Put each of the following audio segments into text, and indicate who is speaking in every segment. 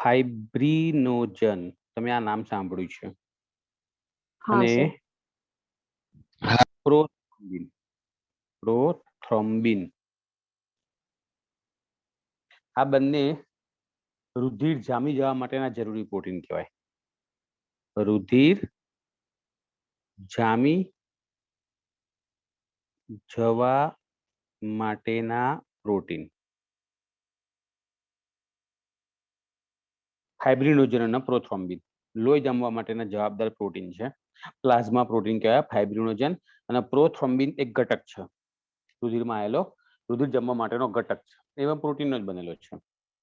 Speaker 1: ફાઇબ્રિનોજન, તમે આ નામ સાંભળ્યું છે?
Speaker 2: हाँ
Speaker 1: અને
Speaker 2: सर।
Speaker 1: પ્રોથ્રોમ્બિન, પ્રોથ્રોમ્બિન આ બંને રુધિર જામી જવા માટેના જરૂરી પ્રોટીન કહેવાય. રુધિર જામી જવા માટેના પ્રોટીન ફાઇબ્રિનોજન અને પ્રોથ્રોમ્બિન લોહી જમવા માટેના જવાબદાર પ્રોટીન છે. પ્લાઝ્મા પ્રોટીન કહેવાય ફાઇબ્રિનોજન, અને પ્રોથ્રોમ્બિન એક ઘટક છે, રુધિરમાં આવેલો રુધિર જમવા માટેનો ઘટક છે, એવા પ્રોટીનનો જ બનેલો છે.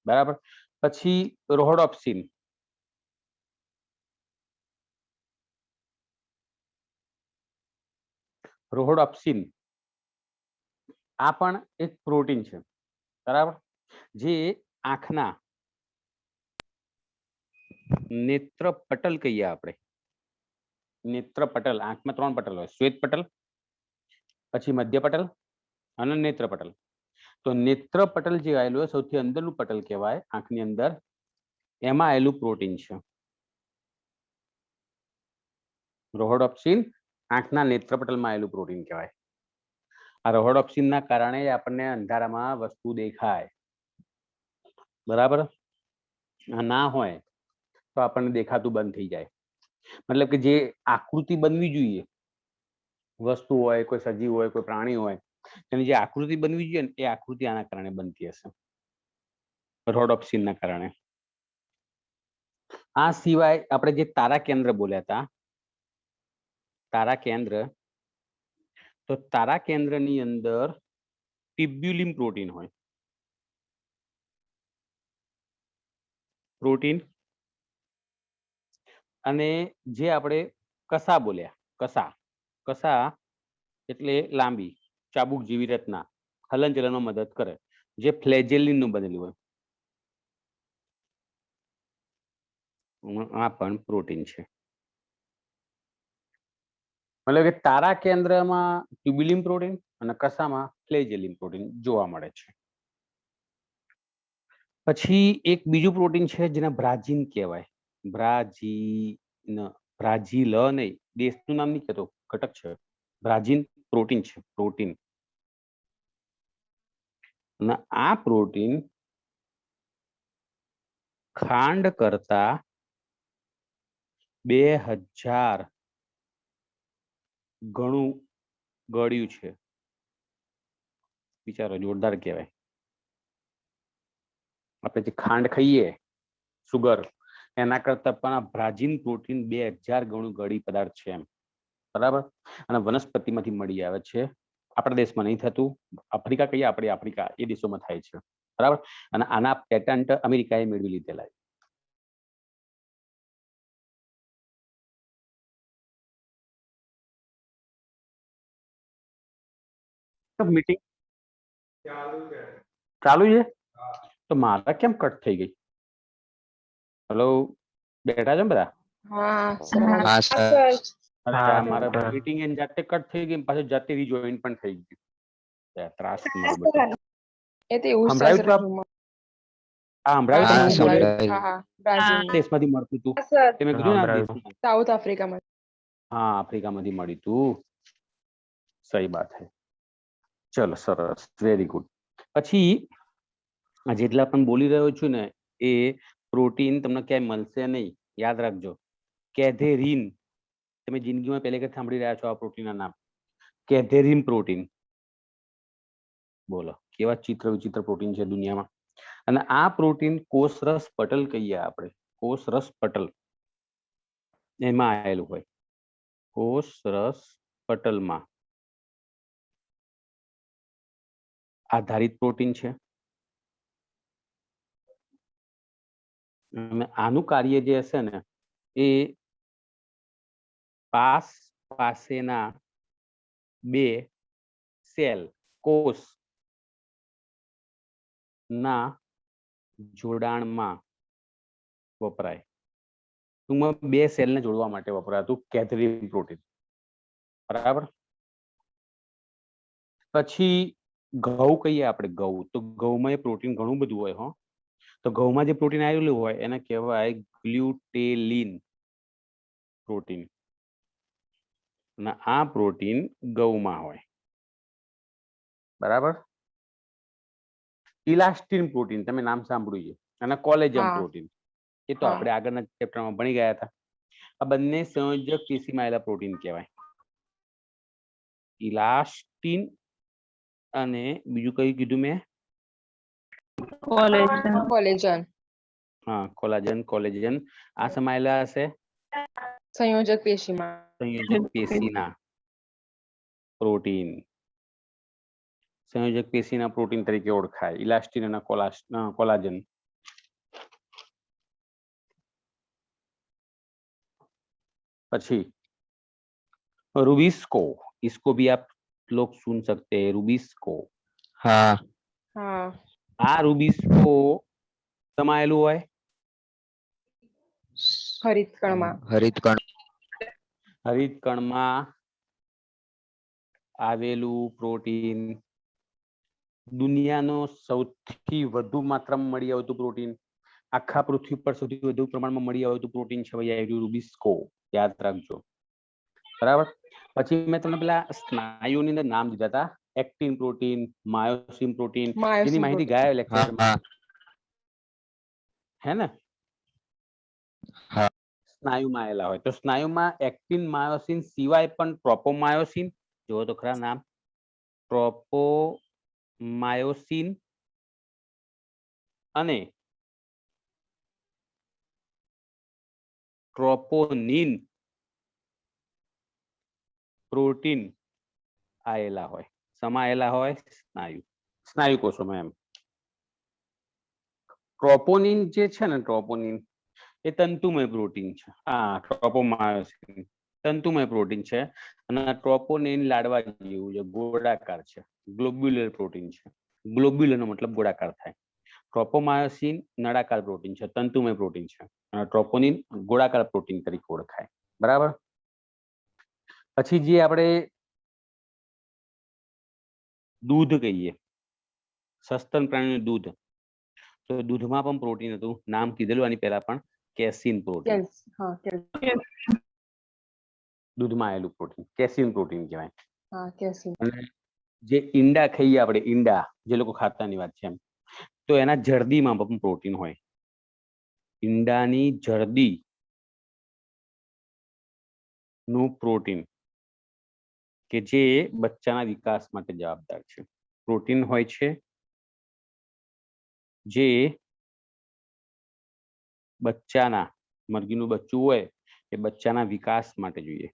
Speaker 1: બરાબર. પછી રોહોડોપ્સિન, રોહોડોપ્સિન આ પણ એક પ્રોટીન છે. બરાબર. જે આંખના નેત્ર પટલ કહીએ આપણે, નેત્ર પટલ, આંખમાં 3 પટલ હોય, શ્વેત પટલ, પછી મધ્ય પટલ અને નેત્ર પટલ. તો નેત્ર પટલ જે આવેલું હોય સૌથી અંદરનું પટલ કહેવાય આંખની અંદર, એમાં આવેલું પ્રોટીન છે રોહોડોપ્સિન. આંખના નેત્ર પટલમાં આવેલું પ્રોટીન કહેવાય. આ રોહોડોપ્સિનના કારણે આપણને અંધારામાં વસ્તુ દેખાય. બરાબર. આ ના હોય તો આપણને દેખાતું બંધ થઈ જાય. મતલબ કે જે આકૃતિ બનવી જોઈએ, વસ્તુ હોય, કોઈ સજીવ હોય, કોઈ પ્રાણી હોય, તેની જે આકૃતિ બનવી જોઈએ ને એ આકૃતિ આના કારણે બનતી હશે, રોહોડોપ્સિનના કારણે. આ સિવાય આપણે જે તારા કેન્દ્ર બોલ્યા હતા, તારા કેન્દ્ર, તો તારા કેન્દ્રની અંદર ટ્યુબ્યુલિન પ્રોટીન હોય. પ્રોટીન અને જે આપણે કસા બોલ્યા, કસા, કસા એટલે લાંબી ચાબુક જેવી રચના, હલન ચલનમાં મદદ કરે, જે ફ્લેજેલિનનું બનેલું હોય. આ પણ પ્રોટીન છે. મતલબ કે તારા કેન્દ્રમાં ટ્યુબ્યુલિન પ્રોટીન અને કસામાં ફ્લેજેલિન પ્રોટીન જોવા મળે છે. પછી એક બીજું પ્રોટીન છે જેને બ્રાઝીન કહેવાય. બ્રાઝીન, બ્રાઝીલ નહીં, દેશનું નામ નહીં કહેતો, ઘટક છે. બ્રાઝીન પ્રોટીન છે, પ્રોટીન. અને આ પ્રોટીન ખાંડ કરતા 2000 ગણું ગળ્યું છે. વિચારો, જોરદાર કહેવાય. આપણે જે ખાંડ ખાઈએ, સુગર, એના કરતા પણ આ બ્રાઝીન પ્રોટીન 2000 ગણું ગળી પદાર્થ છે એમ. બરાબર. અને વનસ્પતિમાંથી મળી આવે છે. આપણા દેશમાં નહીં થતું, આફ્રિકા કહીએ આપણે, આફ્રિકા એ દેશોમાં થાય છે. બરાબર. અને આના પેટન્ટ અમેરિકાએ મેળવી લીધેલા. મીટિંગ ચાલુ છે તો મારા કેમ કટ થઈ ગઈ? હેલો, બેઠા છો બધા?
Speaker 2: हाँ सर।
Speaker 1: મારા મીટિંગ એની જાતે કટ થઈ ગઈ, પાછું જાતે રીજોઈન પણ થઈ ગયું. ત્રાસ મારો બધો. સંભળાયું તો? હા, સંભળાયું તો? દેશમાંથી મળતું હતું તે મેં કીધું ને, દેશમાં
Speaker 2: साउथ अफ्रीका में।
Speaker 1: હા, આફ્રિકામાંથી મળ્યું હતું. સહી બાત હે. ચલો, સરસ, વેરી ગુડ. પછી જેટલા પણ બોલી રહ્યો છું ને એ પ્રોટીન તમને ક્યાંય મળશે નહીં, યાદ રાખજો. કેથેરીન, તમે જિંદગીમાં પહેલી વખત સાંભળી રહ્યા છો આ પ્રોટીનના નામ. Catherine protein. બોલો, કેવા ચિત્ર વિચિત્ર પ્રોટીન છે દુનિયામાં. અને આ પ્રોટીન કોષરસ પટલ કહીએ આપણે, કોષરસ પટલ એમાં આવેલું હોય. કોષરસ પટલમાં આધારિત પ્રોટીન છે. આનું કાર્ય જે હશે ને એ પાસેના 2 સેલ કોષ ના જોડાણમાં વપરાય. ટૂંકમાં 2 સેલને જોડવા માટે વપરાતું કેથેરીન પ્રોટીન. બરાબર. પછી ઘઉં કહીએ આપણે, ઘઉં, તો ઘઉંમાં એ પ્રોટીન ઘણું બધું હોય. તો ઘઉંમાં જે પ્રોટીન આવેલું હોય એને કહેવાય ગ્લ્યુટેલિન પ્રોટીન, અને આ પ્રોટીન ગૌમાં હોય, બરાબર. ઇલાસ્ટિન પ્રોટીન તમે નામ સાંભળ્યું છે, અને કોલેજન
Speaker 2: હા
Speaker 1: પ્રોટીન એ તો
Speaker 2: હા
Speaker 1: આપણે આગળના ચેપ્ટરમાં ભણી ગયા હતા. આ બંને સંયોજક પેશીમાં આવેલા પ્રોટીન કહેવાય. ઇલાસ્ટિન અને બીજું કયું કીધું મેં?
Speaker 2: કોલેજન
Speaker 1: હા, કોલેજન. આ સમાયેલા હશે
Speaker 2: સંયોજક પેશીમાં.
Speaker 1: સંયોજક પેશીના પ્રોટીન. સંયોજક પેશીના પ્રોટીન તરીકે ઓળખાય ઇલાસ્ટિન અને કોલાજન. પછી रूबिस्को, इसको भी आप लोग सुन सकते हैं, रूबिस्को.
Speaker 3: हाँ
Speaker 2: હા
Speaker 1: આ રૂબિસ્કો સમાયેલું હોય
Speaker 2: હરિતકણમાં.
Speaker 3: हरितकण
Speaker 1: હરિતકણમાં આવેલું પ્રોટીન, દુનિયાનો સૌથી વધુ માત્રામાં મળી આવતું પ્રોટીન, આખા પૃથ્વી પર સૌથી વધુ પ્રમાણમાં મળી આવતું પ્રોટીન છે ભાઈ રૂબિસ્કો, યાદ રાખજો, બરાબર. પછી મેં તમને પેલા સ્નાયુની અંદર નામ દીધા હતા, એક્ટિન પ્રોટીન, માયોસિન પ્રોટીન, જેની માહિતી ગયા લેક્ચરમાં હે ને,
Speaker 3: હા
Speaker 1: સ્નાયુમાં આવેલા હોય. તો સ્નાયુમાં એક્ટિન માયોસિન સિવાય પણ ટ્રોપોમાયોસિન, જો તો ખરા નામ, ટ્રોપોમાયોસિન અને ટ્રોપોનિન પ્રોટીન આવેલા હોય, સમાયેલા હોય સ્નાયુ કોષોમાં એમ. ટ્રોપોનિન જે છે ને, ટ્રોપોનિન એ તંતુમય પ્રોટીન છે. હા, ટ્રોપોમાયોસિન તંતુમય પ્રોટીન છે, અને ટ્રોપોનિન લાડવા જેવું છે, ગોળાકાર છે, ગ્લોબ્યુલર પ્રોટીન છે. ગ્લોબ્યુલર નો મતલબ ગોળાકાર થાય. ટ્રોપોમાયોસિન નળાકાર પ્રોટીન છે, તંતુમય પ્રોટીન છે, અને ટ્રોપોનિન ગોળાકાર પ્રોટીન તરીકે ઓળખાય, બરાબર. પછી જે આપણે દૂધ કહીએ, સસ્તન પ્રાણીનું દૂધ, તો દૂધમાં પણ પ્રોટીન હતું, નામ કીધેલું આની પહેલા પણ, કેસીન પ્રોટીન. દૂધમાં આવેલું પ્રોટીન કેસીન પ્રોટીન કહેવાય. અને જે ઈંડા ખાઈએ આપણે, ઈંડા જે લોકો ખાતાની વાત છે એમ, તો એના જરદીમાં પણ પ્રોટીન હોય. ઈંડાની જરદી નું પ્રોટીન કે જે બચ્ચાના વિકાસ માટે જવાબદાર છે. પ્રોટીન હોય છે જે બચ્ચાના, મરઘીનું બચ્ચું હોય એ બચ્ચાના વિકાસ માટે જોઈએ.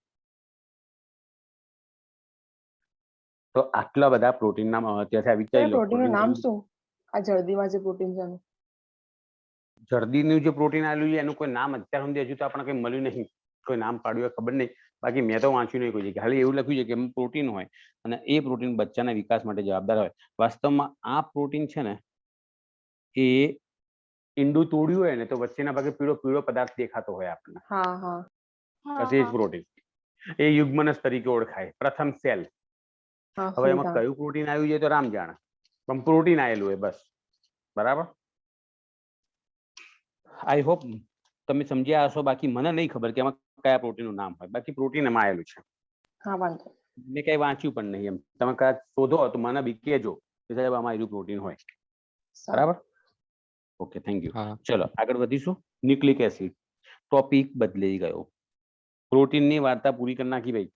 Speaker 1: તો આટલા બધા પ્રોટીનના મહત્વ વિચારી લો.
Speaker 2: પ્રોટીનનું નામ શું? આ જલ્દીમાં જે પ્રોટીન છે
Speaker 1: જરદીનું જે પ્રોટીન આવેલું છે એનું કોઈ નામ અત્યાર સુધી હજુ તો આપણને કઈ મળ્યું નહીં, કોઈ નામ પાડ્યું ખબર નહીં. બાકી મેં તો વાંચ્યું નહીં કોઈ જગ્યાએ, ખાલી એવું લખ્યું છે કે એમાં પ્રોટીન હોય અને એ પ્રોટીન બચ્ચાના વિકાસ માટે જવાબદાર હોય. વાસ્તવમાં આ પ્રોટીન છે ને, એ ઈંડું તોડ્યું હોય ને તો વચ્ચેના ભાગે પીળો પીળો પદાર્થ દેખાતો હોય આપણને. બસ એ જ પ્રોટીન, એ યુગ્મનસ તરીકે ઓળખાય, પ્રથમ સેલ. હવે એમાં કયું પ્રોટીન આવ્યું છે તો રામ જાણે, પણ પ્રોટીન આવેલું હોય બસ, બરાબર. આઈ હોપ તમે સમજ્યા હશો. બાકી મને નહીં ખબર કે એમાં કયા પ્રોટીનનું નામ હોય, બાકી પ્રોટીન એમાં આવેલું છે. મેં કઈ વાંચ્યું પણ નહીં એમ, તમે કદાચ શોધો તો મને બી કહેજો કે સાહેબ આમાં આવેલું પ્રોટીન હોય, બરાબર. Okay, thank you.
Speaker 3: हाँ
Speaker 1: ચલો આગળ વધીશું. ન્યુક્લિક એસિડ, ટોપિક બદલાઈ ગયો. પ્રોટીનની વાર્તા પૂરી કરી નાખી ભાઈ,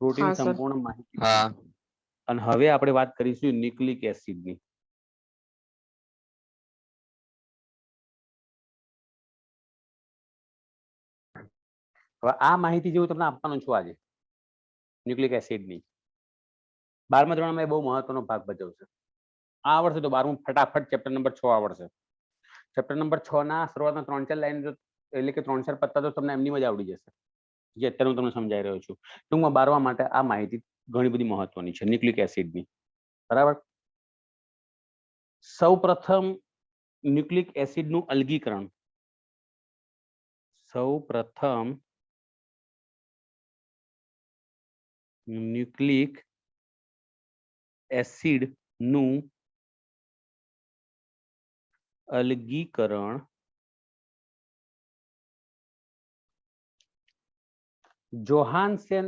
Speaker 1: પ્રોટીન સંપૂર્ણ માહિતી.
Speaker 3: हाँ
Speaker 1: અને હવે આપણે વાત કરીશું ન્યુક્લિક એસિડની. હવે આ માહિતી જેવું તમને આપવાનું છું આજે, ન્યુક્લિક એસિડની. 12મા ધોરણમાં બહુ મહત્વનો ભાગ ભજવશે. આ આવડશે તો 12મું ફટાફટ ચેપ્ટર નંબર 6 આવડશે. ચેપ્ટર નંબર 6 ના શરૂઆતના 3-4 લાઈન, એટલે કે 3-4 પત્તા તો તમને એમની જ આવડી જશે, જે અત્યારે હું તમને સમજાઈ રહ્યો છું. ટૂંકમાં 12મા માટે આ માહિતી ઘણી બધી મહત્વની છે ન્યુક્લિક એસિડની, બરાબર. સૌ પ્રથમ ન્યુક્લિક એસિડનું અલગીકરણ, સૌ પ્રથમ ન્યુક્લિક એસિડ નું અલગીકરણ જોહાન્સેન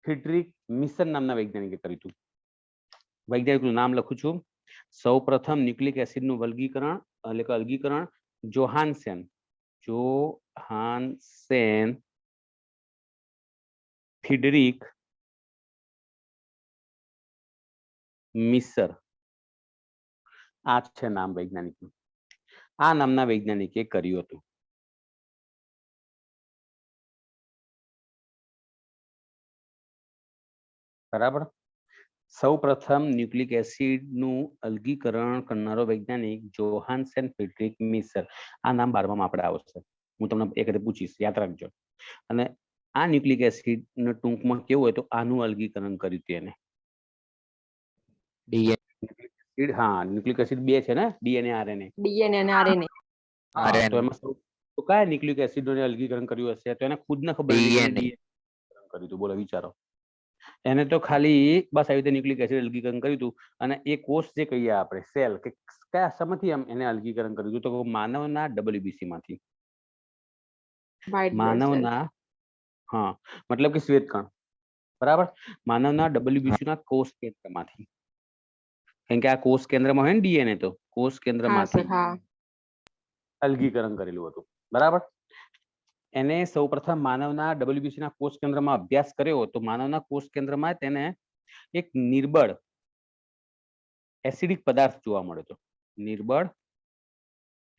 Speaker 1: ફ્રીડરિક મિશન નામના વૈજ્ઞાનિકે કર્યું હતું. વૈજ્ઞાનિકનું નામ લખું છું. સૌ પ્રથમ ન્યુક્લિક એસિડનું વર્ગીકરણ એટલે કે અલગીકરણ જોહાન્સેન ફ્રીડરિક મિસર આ છે નામ વૈજ્ઞાનિકનું. આ નામના વૈજ્ઞાનિકે કર્યું હતું. બરાબર. સૌ પ્રથમ ન્યુક્લિક એસિડનું અલગીકરણ કરનારો વૈજ્ઞાનિક જોહાન્સેન ફ્રીડરિક મિસર. આ નામ 12માં આપણે આવશે. હું તમને એક રીતે પૂછીશ, યાદ રાખજો. અને આ ન્યુક્લિક એસિડ ને ટૂંકમાં કેવું હોય તો આનું અલગીકરણ કર્યું હતું એને.
Speaker 3: ડીએનએ.
Speaker 1: હા, ન્યુક્લિક એસિડ બે છે ને, ડીએનએ આરએનએ.
Speaker 2: ડીએનએ અને આરએનએ.
Speaker 1: તો એમાં તો કયા ન્યુક્લિક એસિડનું અલગીકરણ કર્યું હશે? તો એને ખુદને ખબર નથી કર્યું હતું. બોલો વિચારો. એને તો ખાલી બસ આવી રીતે ન્યુક્લિક એસિડ અલગીકરણ કર્યું હતું. અને એ કોષ જે કહીએ આપણે સેલ કે કયા શેમાંથી એને અલગીકરણ કર્યું હતું? તો માનવના WBC માંથી. માનવના હા મતલબ કે શ્વેતકણ. બરાબર. માનવના WBC ના કોષ કેન્દ્રમાંથી. કેમ કે આ કોષ કેન્દ્રમાં હોય ને ડીએનએ, તો કોષ કેન્દ્રમાંથી અલગીકરણ કરેલું હતું. બરાબર. એને સૌપ્રથમ માનવના WBC ના કોષ કેન્દ્રમાં અભ્યાસ કર્યો. તો માનવના કોષ કેન્દ્રમાં તેને એક નિર્બળ એસિડિક પદાર્થ જોવા મળ્યો હતો. નિર્બળ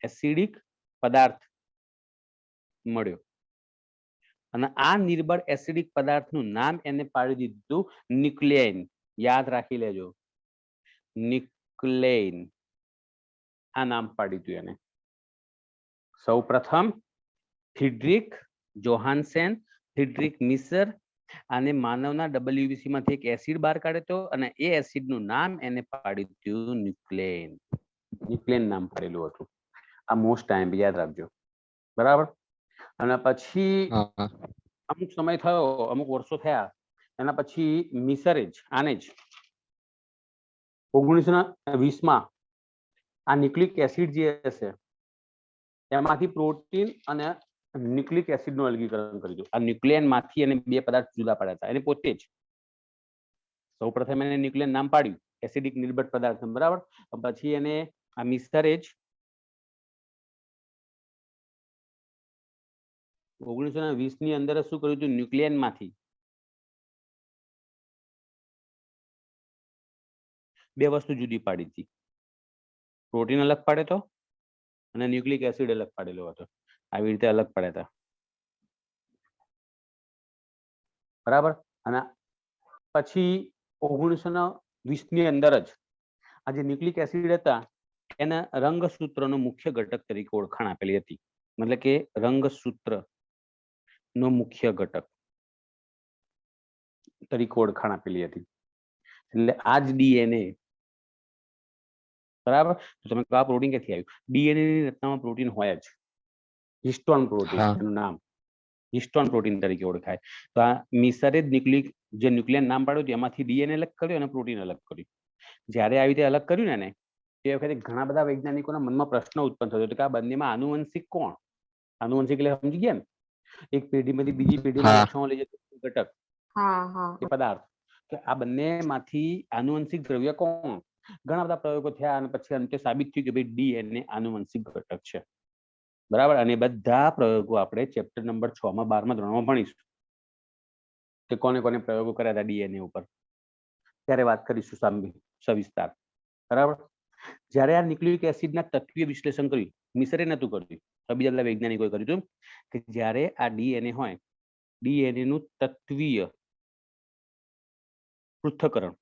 Speaker 1: એસિડિક પદાર્થ મળ્યો. અને આ નિર્બળ એસિડિક પદાર્થનું નામ એને પાડી દીધું ન્યુક્લિયન. યાદ રાખી લેજો, ન્યુક્લિયન આ નામ પાડી દીધું એને. સૌ પ્રથમ ફ્રીડરિક જોહાન્સેન ફ્રીડરિક મિસર અને માનવના WBC માંથી એક એસિડ બહાર કાઢ્યો હતો. અને એ એસિડનું નામ એને પાડી દીધું ન્યુક્લિયન. ન્યુક્લિયન નામ પાડેલું હતું. આ મોસ્ટ ટાઈમ યાદ રાખજો. બરાબર. અને પછી અમુક સમય થયો, અમુક વર્ષો થયા, એના પછી મિસરે જ આને જ 1920માં આ ન્યુક્લિક એસિડ જે હશે એમાંથી પ્રોટીન અને ન્યુક્લિક એસિડનું અલગીકરણ કર્યું. આ ન્યુક્લિયન માંથી એને બે પદાર્થ જુદા પાડ્યા હતા એને પોતે જ. સૌપ્રથમ એને ન્યુક્લિયન નામ પાડ્યું એસિડિક નિર્બળ પદાર્થ. બરાબર. પછી એને આ મિસરે જ 1920 ની અંદર શું કર્યું હતું? ન્યુક્લિયન માંથી બે વસ્તુ જુદી પાડી હતી. પ્રોટીન અલગ પાડ્યો હતો અને ન્યુક્લિક એસિડ અલગ પાડેલો હતો. આવી રીતે અલગ પાડ્યા હતા. બરાબર. અને પછી 1920 ની અંદર જ આ જે ન્યુક્લિક એસિડ હતા એના રંગસૂત્રનો મુખ્ય ઘટક તરીકે ઓળખાણ આપેલી હતી. મતલબ કે રંગસૂત્ર નો મુખ્ય ઘટક તરીકે ઓળખાણ આપેલી હતી. એટલે આ જ ડીએનએ. બરાબર. તો તમે કહો આ પ્રોટીન ક્યાંથી આવ્યું? ડીએનએ ની રચનામાં પ્રોટીન હોય જ. હિસ્ટોન પ્રોટીન એનું નામ હિસ્ટોન પ્રોટીન તરીકે ઓળખાય. તો આ મિસરે જ ન્યુક્લિયન નામ પાડ્યું હતું એમાંથી ડીએનએ અલગ કર્યું અને પ્રોટીન અલગ કર્યું. જ્યારે આવી રીતે અલગ કર્યું ને એ વખતે ઘણા બધા વૈજ્ઞાનિકોના મનમાં પ્રશ્ન ઉત્પન્ન થયો કે આ બંનેમાં આનુવંશિક કોણ? આનુવંશિક એટલે સમજી ગયા ને, એક પેઢીમાંથી બીજી પેઢીમાં લક્ષણો લઈ જતો ઘટક એ પદાર્થ. કે આ બંનેમાંથી આનુવંશિક દ્રવ્ય કોણ? ઘણા બધા પ્રયોગો થયા અને પછી અંતે સાબિત થયું કે ભાઈ ડીએનએ આનુવંશિક ઘટક છે. બરાબર. અને બધા પ્રયોગો આપણે ચેપ્ટર નંબર 6 માં 12મા ધોરણમાં ભણીશું કે કોને કોને પ્રયોગો કર્યા હતા ડીએનએ ઉપર. ત્યારે વાત કરીશું સવિસ્તાર. બરાબર. જ્યારે આ ન્યુક્લિક એસિડના તત્વીય વિશ્લેષણ કર્યું, મિસરે નતું કર્યું, બીજા બધા વૈજ્ઞાનિકોએ કર્યું હતું કે જ્યારે આ ડીએનએ હોય, ડીએનએ નું તત્વીય પૃથ્થકરણ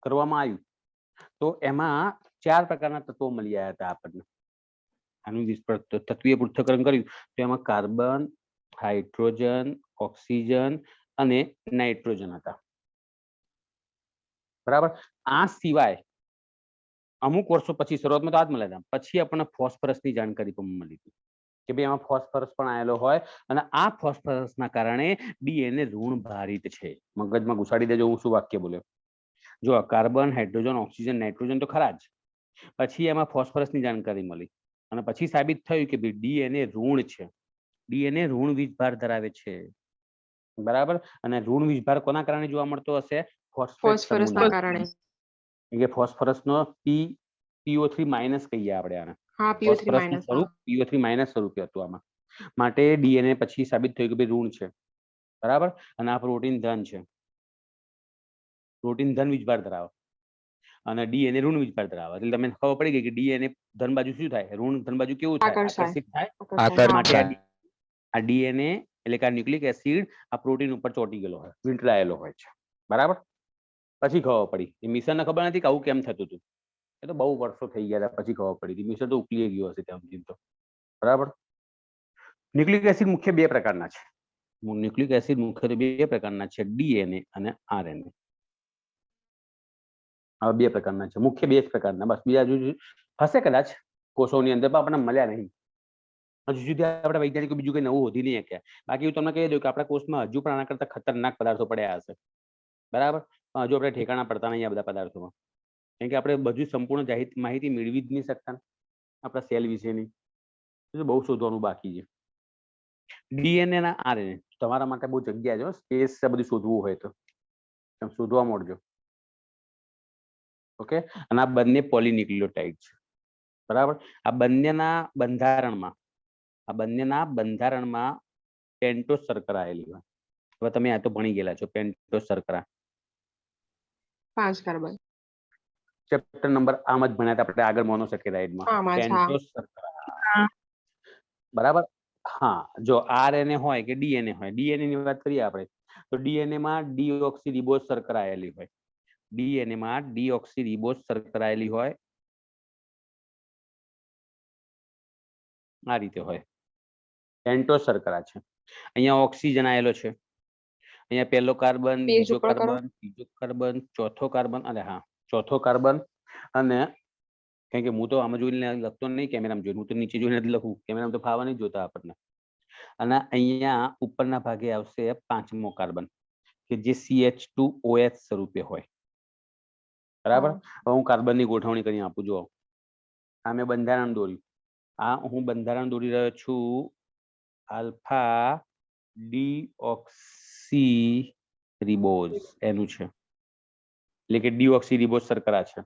Speaker 1: કરવામાં આવ્યું તો એમાં 4 પ્રકારના તત્વો મળી આવ્યા હતા આપણને. આનું તત્વીય પૃથ્થકરણ કર્યું તો એમાં કાર્બન, હાઇડ્રોજન, ઓક્સિજન અને નાઇટ્રોજન હતા. બરાબર. આ સિવાય અમુક વર્ષો પછી, શરૂઆતમાં તો આ જ મળ્યા હતા, પછી આપણને ફોસ્ફરસની જાણકારી પણ મળી હતી કે ભાઈ એમાં ફોસ્ફરસ પણ આવેલો હોય અને આ ફોસ્ફરસના કારણે ડીએનએ ઋણ ભારિત છે. મગજમાં ઘુસાડી દેજો હું શું વાક્ય બોલ્યો. જો કાર્બન, હાઇડ્રોજન, ઓક્સિજન, નાઇટ્રોજન તો ખરા જ, પછી એમાં ફોસ્ફરસની જાણકારી મળી અને પછી સાબિત થયું કે ભાઈ ડીએનએ ઋણ છે, ડીએનએ ઋણ વીજભાર ધરાવે છે, બરાબર. અને ઋણ વીજભાર કોના કારણે જોવા મળતો હશે? ફોસ્ફેટ
Speaker 2: ફોસ્ફરસના કારણે.
Speaker 1: કે ફોસ્ફરસનો PO3- કહીએ આપણે આને.
Speaker 2: હા, PO3
Speaker 1: ફોસ્ફરસનું
Speaker 2: માઇનસ.
Speaker 1: સ્વરૂપ PO3- સ્વરૂપે હતું આમાં. માટે ડીએનએ પછી સાબિત થયું કે ભાઈ ઋણ છે, બરાબર. અને આ પ્રોટીન ધન છે, પ્રોટીન ધન વીજભાર ધરાવે અને ડીએનએ ઋણ વીજભાર ધરાવે. એટલે તમને ખબર પડી ગઈ કે ડીએનએ ધન બાજુ શું થાય, ઋણ ધન બાજુ કેવું થાય?
Speaker 2: આકર્ષાય.
Speaker 1: આકર્ષિત થાય.
Speaker 3: આકર્ષાય.
Speaker 1: માટે આ ડીએનએ એટલે કે આ ન્યુક્લિક એસિડ આ પ્રોટીન ઉપર ચોંટી ગયેલો હોય, વીંટળાયેલો હોય છે, બરાબર. પછી ખબર પડી. એ મિશનને ખબર નથી કે આવું કેમ થતું હતું. એ તો બહુ વર્ષો થઈ ગયા હતા પછી ખબર પડી હતી. મિશન તો ઉકલી ગયો હશે ત્યાં તો, બરાબર. ન્યુક્લિક એસિડ મુખ્ય બે પ્રકારના છે. ન્યુક્લિક એસિડ મુખ્યત્વે બે પ્રકારના છે, ડીએનએ અને આરએનએ. આ બે પ્રકારના છે, મુખ્ય બે જ પ્રકારના. બસ બીજા હશે કદાચ કોષોની અંદર, પણ આપણને મળ્યા નહીં. હજુ સુધી આપણે વૈજ્ઞાનિકો બીજું કઈ નવું શોધી નહીં શક્યા. બાકી હું તમને કહી દઉં કે આપણા કોષમાં હજુ પણ આના કરતા ખતરનાક પદાર્થો પડ્યા હશે, બરાબર. પણ હજુ આપણે ઠેકાણા પડતા નહીં આ બધા પદાર્થોમાં, કેમ કે આપણે બધું સંપૂર્ણ માહિતી મેળવી જ નહીં શકતા આપણા સેલ વિશેની. બહુ શોધવાનું બાકી છે. ડીએનએ ના આરએનએ તમારા માટે બહુ જગ્યા છે, સ્પેસ છે, બધું શોધવું હોય તો શોધવા માંડજો. ઓકે. અને આ બંને પોલીન્યુક્લિયોટાઇડ છે, બરાબર. આ બંનેના બંધારણમાં પેન્ટોસ શર્કરા આવેલી હોય. હવે તમે આ તો ભણી ગયેલા છો. પેન્ટોસ શર્કરા
Speaker 2: 5 કાર્બન.
Speaker 1: ચેપ્ટર નંબર આમ જ ભણ્યા હતા આપણે આગળ મોનોસેકેરાઇડમાં. પેન્ટોસ શર્કરા, બરાબર. હા, જો આરએનએ હોય કે ડીએનએ હોય, ડીએનએ ની વાત કરીએ આપણે તો ડીએનએ માં ડીઓક્સીરીબોઝ શર્કરા આવેલી હોય. ડીએનએ માં ડીઓક્સીરીબોઝ શર્કરા આવેલી હોય, આ રીતે હોય. પેન્ટોસ શર્કરા છે. અહીંયા ઓક્સિજન આવેલો છે. અહીંયા પહેલો કાર્બન, બીજો કાર્બન, ત્રીજો કાર્બન, ચોથો કાર્બન, અને હા ચોથો કાર્બન. અને કેમ કે હું તો આમાં જોઈને લખતો નહીં, કેમેરામાં જોઈને, હું તો નીચે જોઈને જ લખું. કેમેરામાં તો ફાવા નહીં જોતા આપણને. અને અહીંયા ઉપરના ભાગે આવશે પાંચમો કાર્બન કે જે CH2OH સ્વરૂપે હોય, બરાબર. હવે હું કાર્બનની ગોઠવણી કરી આપું. જો આ મેં બંધારણ દોર્યું. આ હું બંધારણ દોરી રહ્યો છું આલ્ફા ડીઓક્સીરીબોઝ એનું છે, એટલે કે ડીઓક્સીરીબોઝ શર્કરા છે,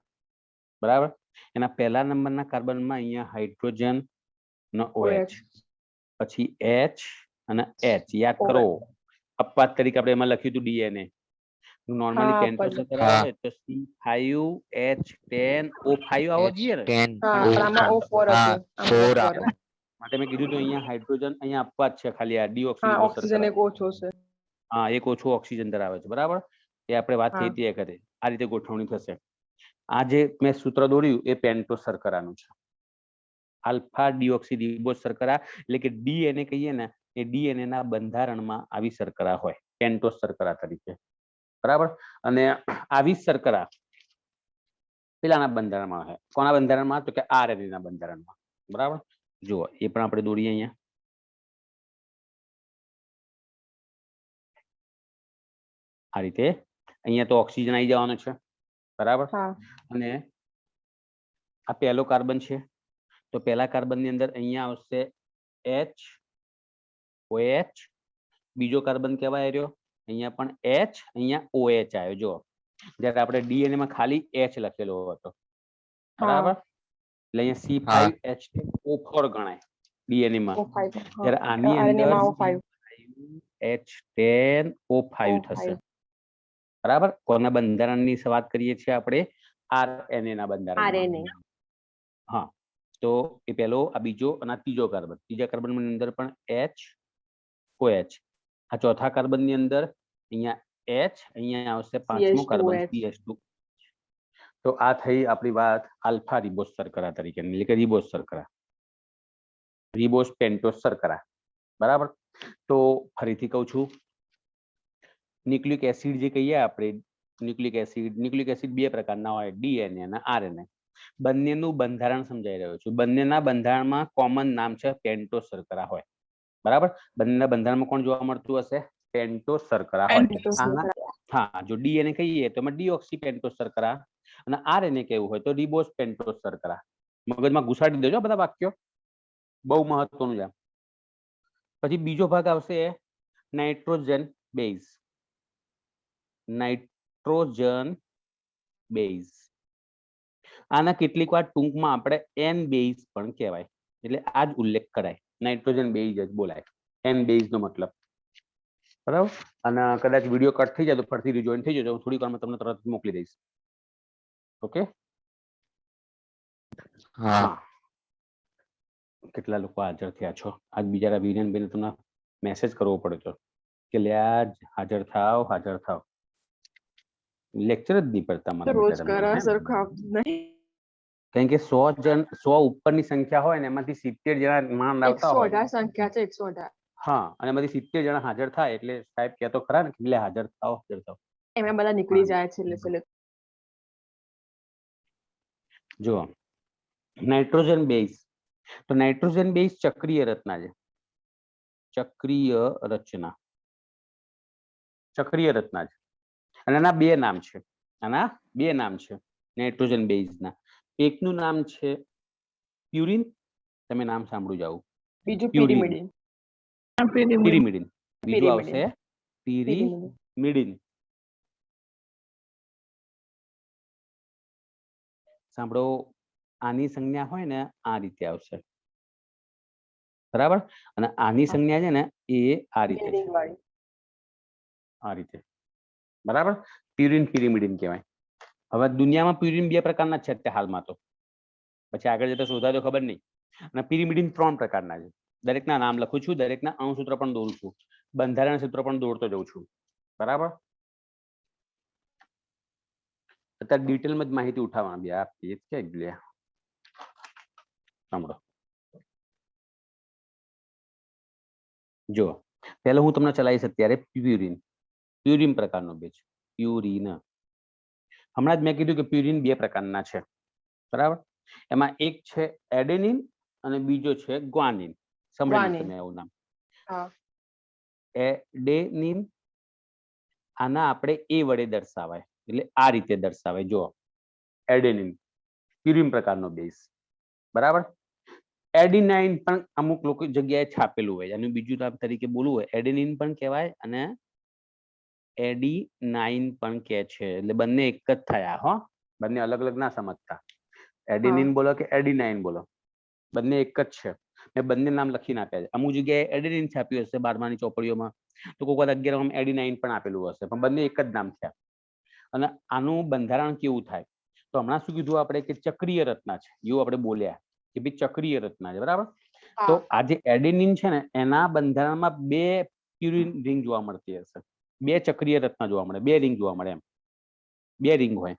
Speaker 1: બરાબર. એના પહેલા નંબરના કાર્બનમાં અહીંયા હાઇડ્રોજન નો OH, પછી H અને H. યાદ કરો, અપવાદ તરીકે આપણે એમાં લખ્યું હતું ડીએનએ. નોર્મલી પેન્ટોસ શર્કરા હોય તો C5H10O5 આવો જોઈએ ને, માટે મેં કીધું તો અહીંયા હાઇડ્રોજન, અહીંયા અપવાદ છે ખાલી આ ડીઓક્સીરીબોઝ શર્કરા. હા, એક ઓછું ઓક્સિજન ધરાવે છે, બરાબર. એ આપણે વાત થઈ હતી વખતે. આ રીતે ગોઠવણી થશે. આ જે મેં સૂત્ર દોર્યું એ પેન્ટોસ શર્કરાનું છે. આલ્ફા ડીઓક્સીરીબોઝ શર્કરા એટલે કે ડીએનએ કહીએ ને, એ ડીએનએ ના બંધારણમાં આવી શર્કરા હોય પેન્ટોસ શર્કરા તરીકે, બરાબર. અને આવી શર્કરા પેલાના બંધારણમાં હોય. કોના બંધારણમાં? તો કે આરએનએ ના બંધારણમાં, બરાબર. જુઓ, એ પણ આપણે દોરીએ અહીંયા. આ રીતે અહીંયા તો ઓક્સિજન આવી જવાનો છે, બરાબર. અને આ પહેલો કાર્બન છે તો પહેલા કાર્બન ની અંદર અહીંયા આવશે HOH. બીજો કાર્બન કહેવાય રહ્યો, અહીંયા પણ H, અહીંયા OH આવ્યો. જો જ્યારે આપણે ડીએનએ માં ખાલી H લખેલો હતો, બરાબર. એટલે અહીંયા C5H10O4 ગણાય ડીએનએ માં. જ્યારે આની અંદર H10O5 થશે, બરાબર. કોના બંધારણની વાત કરીએ છીએ આપણે? આરએનએ ના બંધારણ. હા, તો એ પહેલો, આ બીજો અને આ ત્રીજો કાર્બન. ત્રીજા કાર્બન ની અંદર પણ HOH. આ ચોથા કાર્બન ની અંદર અહીંયા H, અહીંયા આવશે પાંચમો કાર્બન CH2. તો આ થઈ આપણી વાત આલ્ફા રિબોઝ શર્કરા તરીકે, એટલે કે રિબોઝ શર્કરા, રિબોઝ પેન્ટોસ શર્કરા, બરાબર. તો ફરીથી કહું છું, ન્યુક્લિક એસિડ જે કહીએ આપણે, ન્યુક્લિક એસિડ બે પ્રકારના હોય, ડીએનએ અને આરએનએ. બંનેનું બંધારણ સમજાઈ રહ્યું છું. બંનેના બંધારણમાં કોમન નામ છે પેન્ટોસ શર્કરા હોય, બરાબર. બંનેના બંધારણમાં કોણ જોવા મળતું હશે? પેન્ટોસ શર્કરા હોય. હા, જો ડીએનએ કહીએ તો એમાં ડીઓક્સી પેન્ટોસ શર્કરા, અને આરએનએ કેવું હોય તો રિબોસ પેન્ટોસ શર્કરા. મગજમાં ઘુસાડી દેજો બધા વાક્યો, બહુ મહત્વનું છે. પછી બીજો ભાગ આવશે નાઇટ્રોજન બેઝ. નાઇટ્રોજન બેઝ આના કેટલીક વાર ટૂંકમાં આપણે એન બેઝ પણ કહેવાય, એટલે આ જ ઉલ્લેખ કરાય, નાઇટ્રોજન બેઝ જ બોલાય, એન બેઝ નો મતલબ. બરાબર. અને કદાચ વિડીયો કટ થઈ જાય તો ફરીથી રિજોઈન થઈ જજો, થોડી વારમાં તમને તરત મોકલી દઈશ. ઓકે.
Speaker 3: હા.
Speaker 1: કેટલા લોકો હાજર થયા છો? આજ બિચારા વિરેનભાઈને તમને મેસેજ કરવો પડે છે કે લ્યા હાજર થાવ, હાજર થાવ. લેક્ચર જ નહીં પડતા મને
Speaker 2: રોજ
Speaker 1: બિચારાને.
Speaker 2: કરા સરખું આવતું નહીં.
Speaker 1: કારણ કે 100 ઉપરની સંખ્યા હોય ને એમાંથી 70 જણા માંડ આવતા હોય.
Speaker 2: 118 સંખ્યા છે, 118.
Speaker 1: હા, અને એમાંથી 70 જણા હાજર થાય એટલે સાહેબ કહેતો ખરા ને કે હાજર થાવ, હાજર થાવ.
Speaker 2: એમાં બધા નીકળી જાય છેલ્લે.
Speaker 1: જો નાઇટ્રોજન બેઝ, તો નાઇટ્રોજન બેઝ ચક્રીય રચના છે. ચક્રીય રચના, ચક્રીય રચના છે. અને એના બે નામ છે, આના બે નામ છે નાઇટ્રોજન બેઝના. એકનું નામ છે પ્યુરિન, તમે નામ સાંભળ્યું જાવ.
Speaker 2: બીજું પિરિમિડિન.
Speaker 1: પિરિમિડિન. બીજું આવશે પિરિમિડિન. સાંભળો, આની સંજ્ઞા હોય ને આ રીતે આવશે, બરાબર. અને આની સંજ્ઞા છે ને એ આ રીતે છે, આ રીતે, બરાબર. પ્યુરિન પિરિમિડિન કહેવાય. હવે દુનિયામાં પ્યુરિન બે પ્રકારના છે અત્યારે હાલમાં, તો પછી આગળ જતા શોધાય તો ખબર નહીં. અને પિરિમિડિન 3 પ્રકારના છે. દરેકના નામ લખું છું, દરેકના અણુસૂત્ર પણ દોરું છું, બંધારણ સૂત્ર પણ દોરતો જઉં છું, બરાબર. અત્યારે ડિટેલમાં જ માહિતી ઉઠાવવાની બે આ પેજ કે લે સાંભળો. જો પહેલા હું તમને ચલાવીશ અત્યારે પ્યુરિન. પ્યુરિન પ્રકારનો બેઝ, પ્યુરિન. હમણાં જ મેં કીધું કે પ્યુરિન બે પ્રકારના છે, બરાબર. એમાં એક છે એડેનિન અને બીજો છે ગ્વાનિન. સાંભળ્યું તમે એવું નામ? એડેનિન આના આપણે એ વડે દર્શાવાય, એટલે આ રીતે દર્શાવાય. જો એડેનિન પ્યુરિન પ્રકારનો બેઝ, બરાબર. એડિનાઇન પણ અમુક લોકો જગ્યાએ છાપેલું હોય, એનું બીજું નામ તરીકે બોલવું હોય એડેનિન પણ કહેવાય અને એડિનાઇન પણ કહે છે, એટલે બંને એક જ થયા હો, બંને અલગ અલગ ના સમજતા. એડિનિન બોલો કે એડિનાઇન બોલો, બંને એક જ છે. મેં બંને નામ લખીને આપ્યા છે. અમુક જગ્યાએ એડેનિન છાપ્યું હશે 12માની ચોપડીઓમાં, તો કોઈક વાર 11માં એડિનાઇન પણ આપેલું હશે, પણ બંને એક જ નામ થયા. અને આનું બંધારણ કેવું થાય તો હમણાં શું કીધું આપણે કે ચક્રીય રચના છે, એવું આપણે બોલ્યા કે ભાઈ ચક્રીય રચના છે, બરાબર. તો આ જે એડેનિન છે ને એના બંધારણમાં 2 પ્યુરિન રિંગ જોવા મળતી હશે, 2 ચક્રીય રચના જોવા મળે, 2 રિંગ જોવા મળે, એમ 2 રિંગ હોય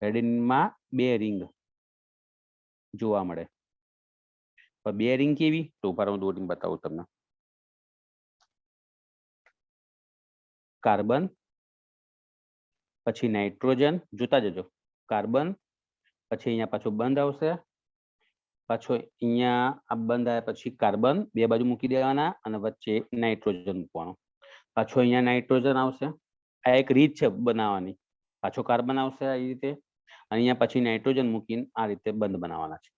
Speaker 1: એડેનિનમાં, 2 રિંગ જોવા મળે. પણ 2 રિંગ કેવી તો ઉપર હું દોરીને બતાવું તમને. કાર્બન પછી નાઇટ્રોજન, જોતા જજો. કાર્બન પછી અહીંયા પાછો બંધ આવશે, પાછો અહીંયા આ બંધ આવ્યા પછી કાર્બન બે બાજુ મૂકી દેવાના અને વચ્ચે નાઇટ્રોજન મૂકવાનું. પાછો અહીંયા નાઇટ્રોજન આવશે, આ એક રીત છે બનાવવાની. પાછો કાર્બન આવશે આ રીતે, અહીંયા પછી નાઇટ્રોજન મૂકીને આ રીતે બંધ બનાવવાના છે,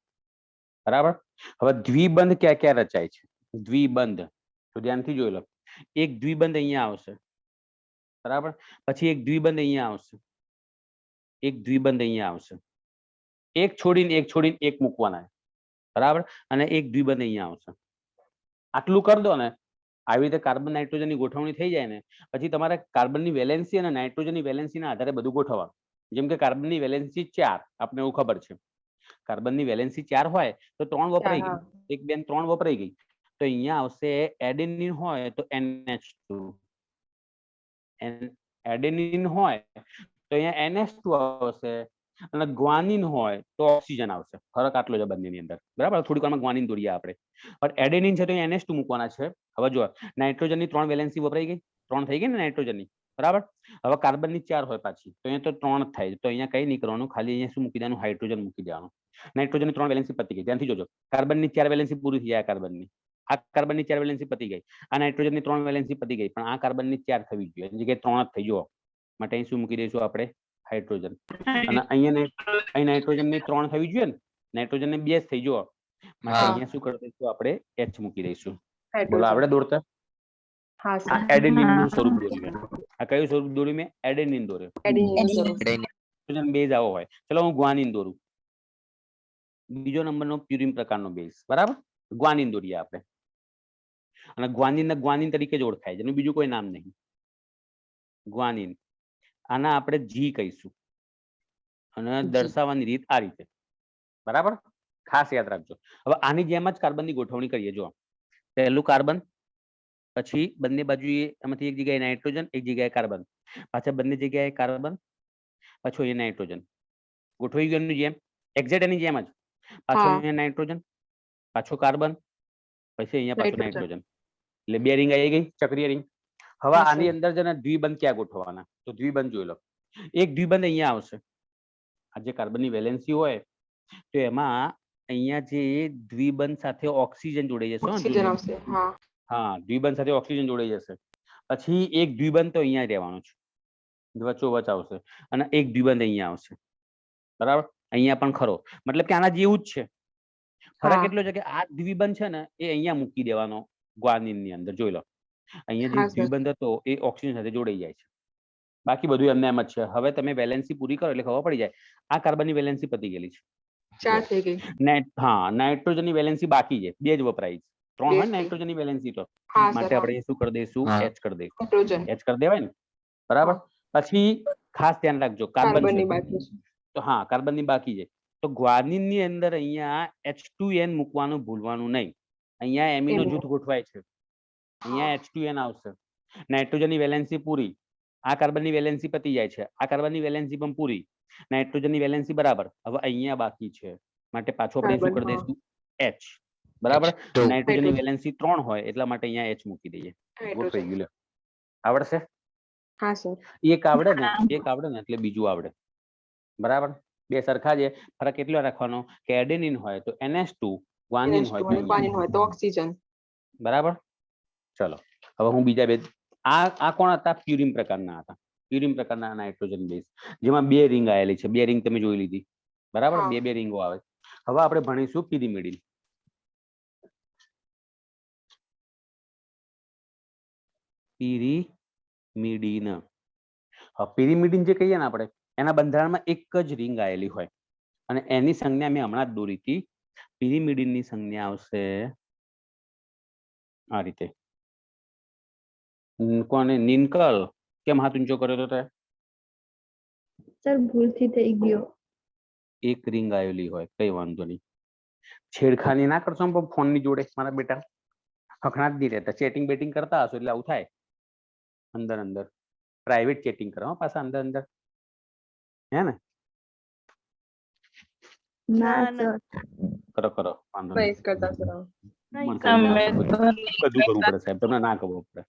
Speaker 1: બરાબર. હવે દ્વિબંધ ક્યાં ક્યાં રચાય છે? દ્વિબંધ તો ધ્યાનથી જોઈ લો. એક દ્વિબંધ અહીંયા આવશે, બરાબર. પછી એક દ્વિબંધ અહીંયા આવશે, એક દ્વિબંધ અહીંયા આવશે, એક છોડીને એક મૂકવાના, બરાબર. અને એક દ્વિબંધ અહીંયા આવશે. આટલું કરી દો ને, આવી રીતે કાર્બન નાઇટ્રોજનની ગોઠવણી થઈ જાય ને પછી તમારે કાર્બનની વેલેન્સી અને નાઇટ્રોજનની વેલેન્સીના આધારે બધું ગોઠવવાનું. જેમ કે કાર્બનની વેલેન્સી 4, આપણે એવું ખબર છે. કાર્બનની વેલેન્સી 4 હોય તો 3 વપરાઈ ગઈ, 1 2 3 વપરાઈ ગઈ. તો અહીંયા આવશે એડેનિન હોય તો NH2, એડેનિન હોય તો અહીંયા NH2 આવશે, અને ગ્વાનિન હોય તો ઓક્સિજન આવશે. ફરક આટલો છે બંનેની અંદર, બરાબર. થોડીક વારમાં ગ્વાનિન દોરીએ આપણે, પણ એડેનિન છે તો અહીંયા NH2 મૂકવાના છે. હવે જો નાઇટ્રોજનની 3 વેલેન્સી વપરાઈ ગઈ, 3 થઈ ગઈ ને નાઇટ્રોજનની, બરાબર. હવે કાર્બનની 4 હોય પાછી, તો અહીંયા તો 3 જ થાય, તો અહીંયા કઈ નહીં કરવાનું, ખાલી અહીંયા શું મૂકી દેવાનું, હાઇડ્રોજન મૂકી દેવાનું. નાઇટ્રોજનની 3 વેલેન્સી પતી ગઈ, ધ્યાનથી જોજો. કાર્બનની 4 વેલેન્સી પૂરી થઈ જાય, કાર્બનની આ કાર્બનની 4 વેલેન્સી પતી ગઈ, આ નાઇટ્રોજનની 3 વેલેન્સી પતી ગઈ, પણ આ કાર્બનની 4 થવી જોઈએ, એની જગ્યાએ 3 જ થઈ. જુઓ માટે અહીં શું મૂકી દઈશું આપણે, હાઇડ્રોજન અને અહીં નાઇટ્રોજન ની 3 થવી જોઈએ ને, નાઇટ્રોજન ને 2 જ થઈ જો માટે
Speaker 3: હા.
Speaker 1: અહીંયા શું કરી દઈશું આપણે H મૂકી દઈશું. બોલો
Speaker 2: હાઇડ્રોજન
Speaker 1: આવડે દોરતા?
Speaker 2: હા
Speaker 1: આ
Speaker 2: સર
Speaker 1: એડેનિન નું સ્વરૂપ દોર્યું મેં. આ કયું સ્વરૂપ દોર્યું મેં? એડેનિન દોર્યું.
Speaker 2: એડિનિન સ્વરૂપ
Speaker 1: હાઇડ્રોજન બેઝ આવો હોય. ચલો હું ગ્વાનિન દોરું. બીજો નંબરનો પ્યુરિન પ્રકારનો બેઝ, બરાબર? ગ્વાનિન દોરીએ આપણે. અને ગ્વાનિન તરીકે જ ઓળખાય છે, એનું બીજું કોઈ નામ નહીં. ગ્વાનિન. આના આપણે જી કહીશું. અને
Speaker 2: જી.
Speaker 1: દર્શાવવાની રીત આ રીતે, બરાબર? ખાસ યાદ રાખજો. હવે આની જેમ જ કાર્બનની ગોઠવણી કરીએ. જો પહેલું કાર્બન, પછી બંને બાજુએ એમાંથી એક જગ્યાએ નાઇટ્રોજન, એક જગ્યાએ કાર્બન, પાછા બંને જગ્યાએ કાર્બન, પાછું અહીંયા નાઇટ્રોજન. ગોઠવાઈ ગયું એની જેમ, એક્ઝેક્ટ એની જેમ જ. પાછો
Speaker 2: હા.
Speaker 1: અહીંયા નાઇટ્રોજન, પાછો કાર્બન, પછી અહીંયા પાછું
Speaker 2: નાઇટ્રોજન.
Speaker 1: નાઇટ્રોજન. એટલે 2 રિંગ આવી ગઈ, ચક્રીય રિંગ. હવે
Speaker 2: હા,
Speaker 1: આની
Speaker 2: સર.
Speaker 1: અંદર છે ને દ્વિબંધ ક્યાં ગોઠવવાના? તો દ્વિબંધ જોઈ લો. એક દ્વિબંધ અહીંયા આવશે. આ જે કાર્બનની વેલેન્સી હોય તો એમાં અહીંયા જે દ્વિબંધ સાથે ઓક્સિજન જોડાઈ જશે.
Speaker 2: ઓક્સિજન આવશે. હા.
Speaker 1: હા, દ્વિબંધ સાથે ઓક્સિજન જોડાઈ જશે. પછી એક દ્વિબંધ તો અહીંયા રહેવાનો છે, વચ્ચોવચ આવશે, અને એક દ્વિબંધ અહીંયા આવશે, બરાબર? અહીંયા પણ ખરો, મતલબ કે આના જેવું જ છે. ફરક
Speaker 2: હા.
Speaker 1: એટલો છે કે આ દ્વિબંધ છે ને એ અહીંયા મૂકી દેવાનો ગ્વાનિન ની અંદર. જોઈ લો, અહીંયા જે
Speaker 2: હા, સર.
Speaker 1: દ્વિબંધ હતો એ ઓક્સિજન સાથે જોડાઈ જાય છે. બાકી બધું એમને એમ જ છે. હવે તમે વેલેન્સી પૂરી કરો એટલે ખબર પડી જાય. આ કાર્બનની વેલેન્સી પતી ગયેલી છે.
Speaker 2: 4 થઈ ગઈ.
Speaker 1: હા, નાઇટ્રોજનની વેલેન્સી બાકી છે, 2 જ વપરાય છે. 3 હોય
Speaker 2: બે.
Speaker 1: નાઇટ્રોજનની વેલેન્સી તો
Speaker 2: હા
Speaker 1: માટે
Speaker 2: સર.
Speaker 1: આપણે શું કરી દઈશું?
Speaker 3: હા.
Speaker 1: H કરી દઈશું.
Speaker 2: હાઇડ્રોજન
Speaker 1: H કરી દેવાય ને, બરાબર? પછી ખાસ ધ્યાન રાખજો, કાર્બન છે
Speaker 2: કાર્બનની બાકી છે.
Speaker 1: તો હા, કાર્બનની બાકી છે તો ગ્વાનિન ની અંદર અહીંયા H2N મૂકવાનું ભૂલવાનું નહીં. અહીંયા એમિનો
Speaker 2: એમિનો.
Speaker 1: જૂથ ગોઠવાય છે, અહીંયા H2N આવશે. નાઇટ્રોજનની વેલેન્સી પૂરી, આ કાર્બનની વેલેન્સી પતી જાય છે, આ કાર્બનની વેલેન્સી પણ પૂરી, નાઇટ્રોજનની વેલેન્સી બરાબર. હવે અહીંયા બાકી છે માટે પાછું આપણે શું કરી
Speaker 2: કાર્બન,
Speaker 1: દઈશું? H, બરાબર?
Speaker 3: તો
Speaker 1: નાઇટ્રોજનની
Speaker 2: હાઇડ્રોજન.
Speaker 1: વેલેન્સી 3 હોય એટલા માટે અહીંયા H મૂકી દઈએ. ગોઠવાઈ
Speaker 2: હાઇડ્રોજન.
Speaker 1: ગયું. લે, આવડશે?
Speaker 2: હા સર.
Speaker 1: એક આવડે ને એટલે બીજું આવડે, બરાબર? 2 સરખા છે. ફરક એટલો રાખવાનો કે એડેનિન હોય તો NH2, ગ્વાનિન હોય તો
Speaker 2: અને
Speaker 1: અહીંયા.
Speaker 2: ગ્વાનિન હોય તો ઓક્સિજન.
Speaker 1: બરાબર? ચલો હવે હું બીજા બે, આ કોણ હતા? પ્યુરિન પ્રકારના હતા. પ્યુરિન પ્રકારના નાઇટ્રોજન બેઝ, જેમાં 2 રિંગ આવેલી છે. 2 રિંગ તમે જોઈ લીધી, બરાબર?
Speaker 2: હા.
Speaker 1: 2 રિંગો આવે. હવે આપણે ભણીશું પિરિમિડિન. પિરિમિડિન. પિરિમિડિન જે કહીએ ને આપણે, એના બંધારણમાં એક જ રિંગ આવેલી હોય અને એની સંજ્ઞા મેં હમણાં જ દોરી હતી. પિરિમિડિન ની સંજ્ઞા આવશે આ રીતે. કોને? નિનકલ. કેમ હાથ ઊંચો કર્યો તો તે?
Speaker 4: સર ભૂલથી થઈ ગયો.
Speaker 1: એક રિંગ આવેલી હોય, કઈ વાંધો નહીં. છેડખાની ના કરશો ફોન ની જોડે મારા બેટા. હખણા જ નહીં રહેતા. ચેટિંગ બેટિંગ કરતા હશો એટલે આવું થાય. અંદર પ્રાઇવેટ ચેટિંગ કરો પાછા અંદર હે ને?
Speaker 4: ના સર.
Speaker 1: કરો વાંધો નહીં.
Speaker 2: બસ કરતા સર.
Speaker 1: બધું કરવું પડે સાહેબ, તમને ના ખબર પડે.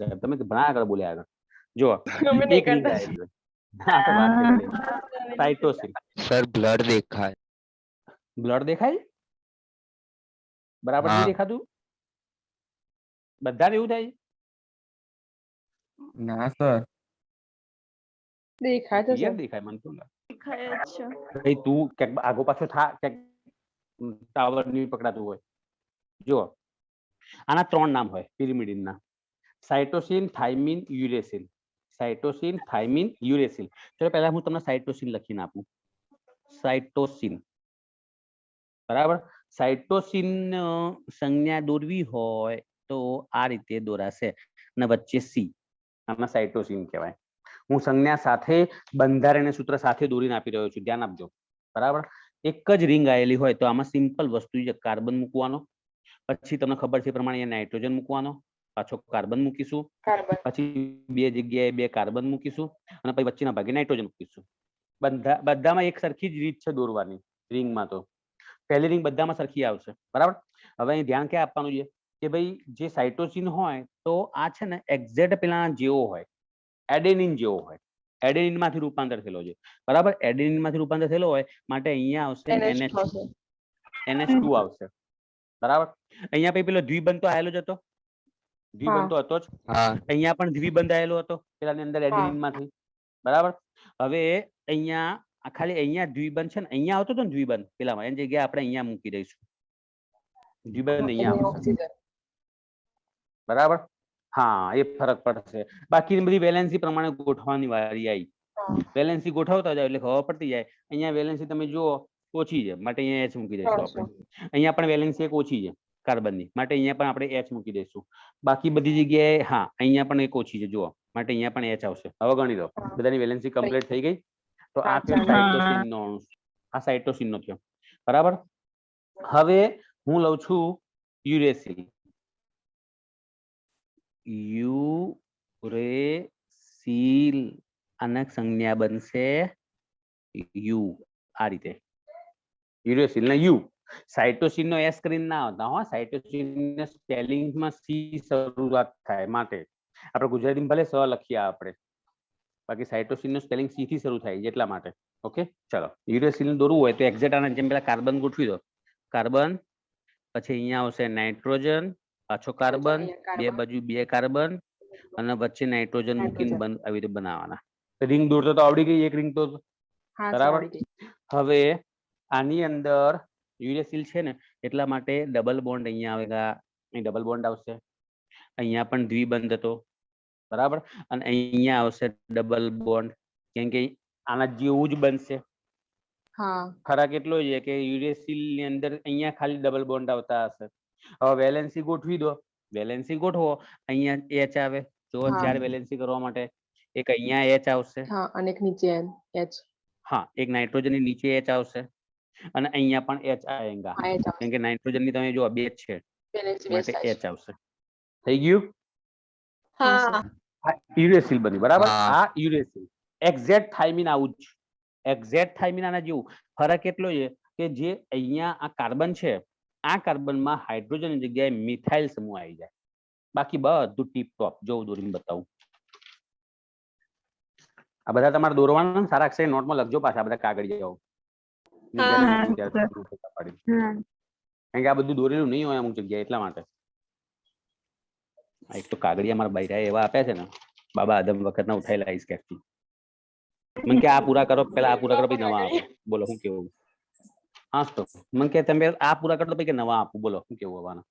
Speaker 1: સાહેબ, તમે ભણા આગળ બોલ્યા આગળ. જો
Speaker 2: અમે નહીં
Speaker 1: એક રિંગ
Speaker 2: કરતા.
Speaker 1: આવેલી હોય. હા, તો વાત કરી લઈએ. સાઇટોસિન.
Speaker 3: સર બ્લડ દેખાય.
Speaker 1: બ્લડ દેખાય? બરાબર
Speaker 3: હા.
Speaker 1: નથી દેખાતું? બધાને એવું થાય?
Speaker 3: ના સર.
Speaker 2: દેખાય તો
Speaker 1: ક્લિયર
Speaker 2: સર.
Speaker 1: દેખાય મને તો લાગે.
Speaker 4: દેખાય જ છે.
Speaker 1: ભાઈ તું ક્યાંક આગો પાછો થા, ક્યાંક ટાવર નહીં પકડાતું હોય. જો આના 3 નામ હોય પિરિમિડિનના: cytosine, thymine, uracil. Cytosine, thymine, uracil. ચલો પહેલા હું તમને સાઇટોસિન લખીને આપું. સાઇટોસિન, બરાબર? સાઇટોસિન સંજ્ઞા દોરવી હોય તો આ રીતે દોરાશે અને વચ્ચે સી. આમાં સાઇટોસિન કહેવાય. હું સંજ્ઞા સાથે બંધારણ સૂત્ર સાથે દોરીને આપી રહ્યો છું, ધ્યાન આપજો, બરાબર? એક જ રિંગ આવેલી હોય તો આમાં સિમ્પલ વસ્તુ છે, કાર્બન મૂકવાનો, પછી તમને ખબર છે એ પ્રમાણે અહીંયા નાઇટ્રોજન મૂકવાનો, પાછો કાર્બન મૂકીશું,
Speaker 2: કાર્બન.
Speaker 1: પછી 2 જગ્યાએ 2 કાર્બન મૂકીશું અને પછી વચ્ચેના ભાગે નાઇટ્રોજન મૂકીશું. બધામાં એક સરખી જ રીત છે દોરવાની. રિંગમાં તો પહેલી રિંગ બધામાં સરખી આવશે, બરાબર? હવે અહીં ધ્યાન ક્યાં આપવાનું છે કે ભાઈ જે સાઇટોસિન હોય તો આ છે ને એક્ઝેક્ટ પેલા જેવો હોય, એડેનિન જેવો હોય. એડેનિન માંથી રૂપાંતર થયેલો છે, બરાબર? એડેનિન માંથી રૂપાંતર થયેલો હોય માટે અહીંયા આવશે NH2 આવશે, બરાબર? અહીંયા પછી પેલો દ્વિબંધ તો આવેલો જ હતો, દ્વિબંધ તો હતો જ.
Speaker 3: હા.
Speaker 1: અહીંયા પણ દ્વિબંધ આવેલો હતો પેલાની અંદર એડેનિન માંથી, બરાબર. હવે અહીંયા ખાલી અહીંયા દ્વિબંધ છે ને, અહીંયા આવતો હતો ને દ્વિબંધ પેલામાં, એની જગ્યાએ આપણે અહીંયા મૂકી દઈશું. દ્વિબંધ અહીંયા આવશે.
Speaker 2: ઓક્સિજન.
Speaker 1: બરાબર. હા, એ ફરક પડશે. બાકીની બધી વેલેન્સી પ્રમાણે ગોઠવવાની વારી આવી. વેલેન્સી ગોઠવતા જાય એટલે ખબર પડતી જાય. અહીંયા વેલેન્સી તમે જુઓ ઓછી છે માટે અહીંયા H મૂકી દઈશું આપણે. અહીંયા પણ વેલેન્સી એક ઓછી છે કાર્બનની માટે અહીંયા પણ આપણે H મૂકી દઈશું. બાકી બધી જગ્યાએ હા અહીંયા પણ એક ઓછી છે જુઓ માટે અહીંયા પણ H આવશે. હવે ગણી લો બધાની વેલેન્સી કમ્પ્લીટ થઈ ગઈ. તો આ થયો સાઇટોસિન નો અણુ. આ સાઇટોસિન નો થયો. બરાબર. હવે હું લઉં છું યુરેસિલ. યુરેસિલ આના સંજ્ઞા બનશે યુ. આ રીતે યુરેસિલ ને યુ. સાઇટોસિન નો એસ કરીને ના આવતા હો. સાઇટોસિન ને સ્પેલિંગ માં સી શરૂઆત થાય માટે આપણે ગુજરાતીમાં ભલે સ લખીએ આપણે, બાકી સાઇટોસિન નું સ્પેલિંગ સી થી શરૂ થાય એટલા માટે. ઓકે ચલો. યુરેસિલ દોરવું હોય તો એક્ઝેક્ટ આના જેમ પેલા કાર્બન ગોઠવી દો. કાર્બન, પછી અહીંયા આવશે નાઇટ્રોજન, પાછો કાર્બન, બે બાજુ બે કાર્બન અને વચ્ચે નાઇટ્રોજન મૂકીને આવી રીતે બનાવવાના. રિંગ દોરતો તો આવડી ગઈ એક રિંગ તો. બરાબર. હવે આની અંદર યુરેસિલ છે ને એટલા માટે ડબલ બોન્ડ અહીંયા આવેગા. અહીં ડબલ બોન્ડ આવશે. અહીંયા પણ દ્વિબંધ હતો. બરાબર. અને અહીંયા આવશે ડબલ બોન્ડ કેમ કે આના જેવું જ બનશે. ફરક એટલો છે કે યુરેસિલ ની અંદર અહીંયા ખાલી ડબલ બોન્ડ આવતા હશે. હવે વેલેન્સી ગોઠવી દો. વેલેન્સી ગોઠવો. અહીંયા H આવે. જો ચાર વેલેન્સી કરવા માટે એક અહીંયા H આવશે.
Speaker 2: અને એક નીચે H.
Speaker 1: હા, એક નાઇટ્રોજન ની નીચે H આવશે અને અહીંયા પણ H આવેગા કેમ કે નાઇટ્રોજન ની તમે જો બે જ છે માટે H આવશે. થઈ ગયું?
Speaker 2: હા.
Speaker 1: યુરેસિલ બની. બરાબર. આ યુરેસિલ. એક્ઝેક્ટ થાઇમિન આવું જ. એક્ઝેક્ટ થાઇમિન આના જેવું. ફરક એટલો છે કે જે અહીંયા આ કાર્બન છે આ કાર્બનમાં હાઇડ્રોજન ની જગ્યાએ મિથાઇલ સમૂહ આવી જાય. બાકી બધું ટીપ ટોપ. જો દોરીને બતાવું. આ બધા તમારે દોરવાના સારા અક્ષરે નોટમાં લખજો પાછા બધા કાગળિયાઓ. કારણ કે આ બધું દોરેલું નહીં હોય અમુક જગ્યાએ એટલા માટે. એક તો કાગળિયા મારા બૈરા એવા આપ્યા છે ને બાબા આદમ વખત ના ઉઠાયેલા આઈસ કેફથી. મને કે આ પૂરા કરો પેલા આ પૂરા કરો પછી નવા આપો. બોલો શું કેવું? હા તો મને કે તમે આ પૂરા કરો પછી કે નવા આપું. બોલો શું કેવું આવવાના?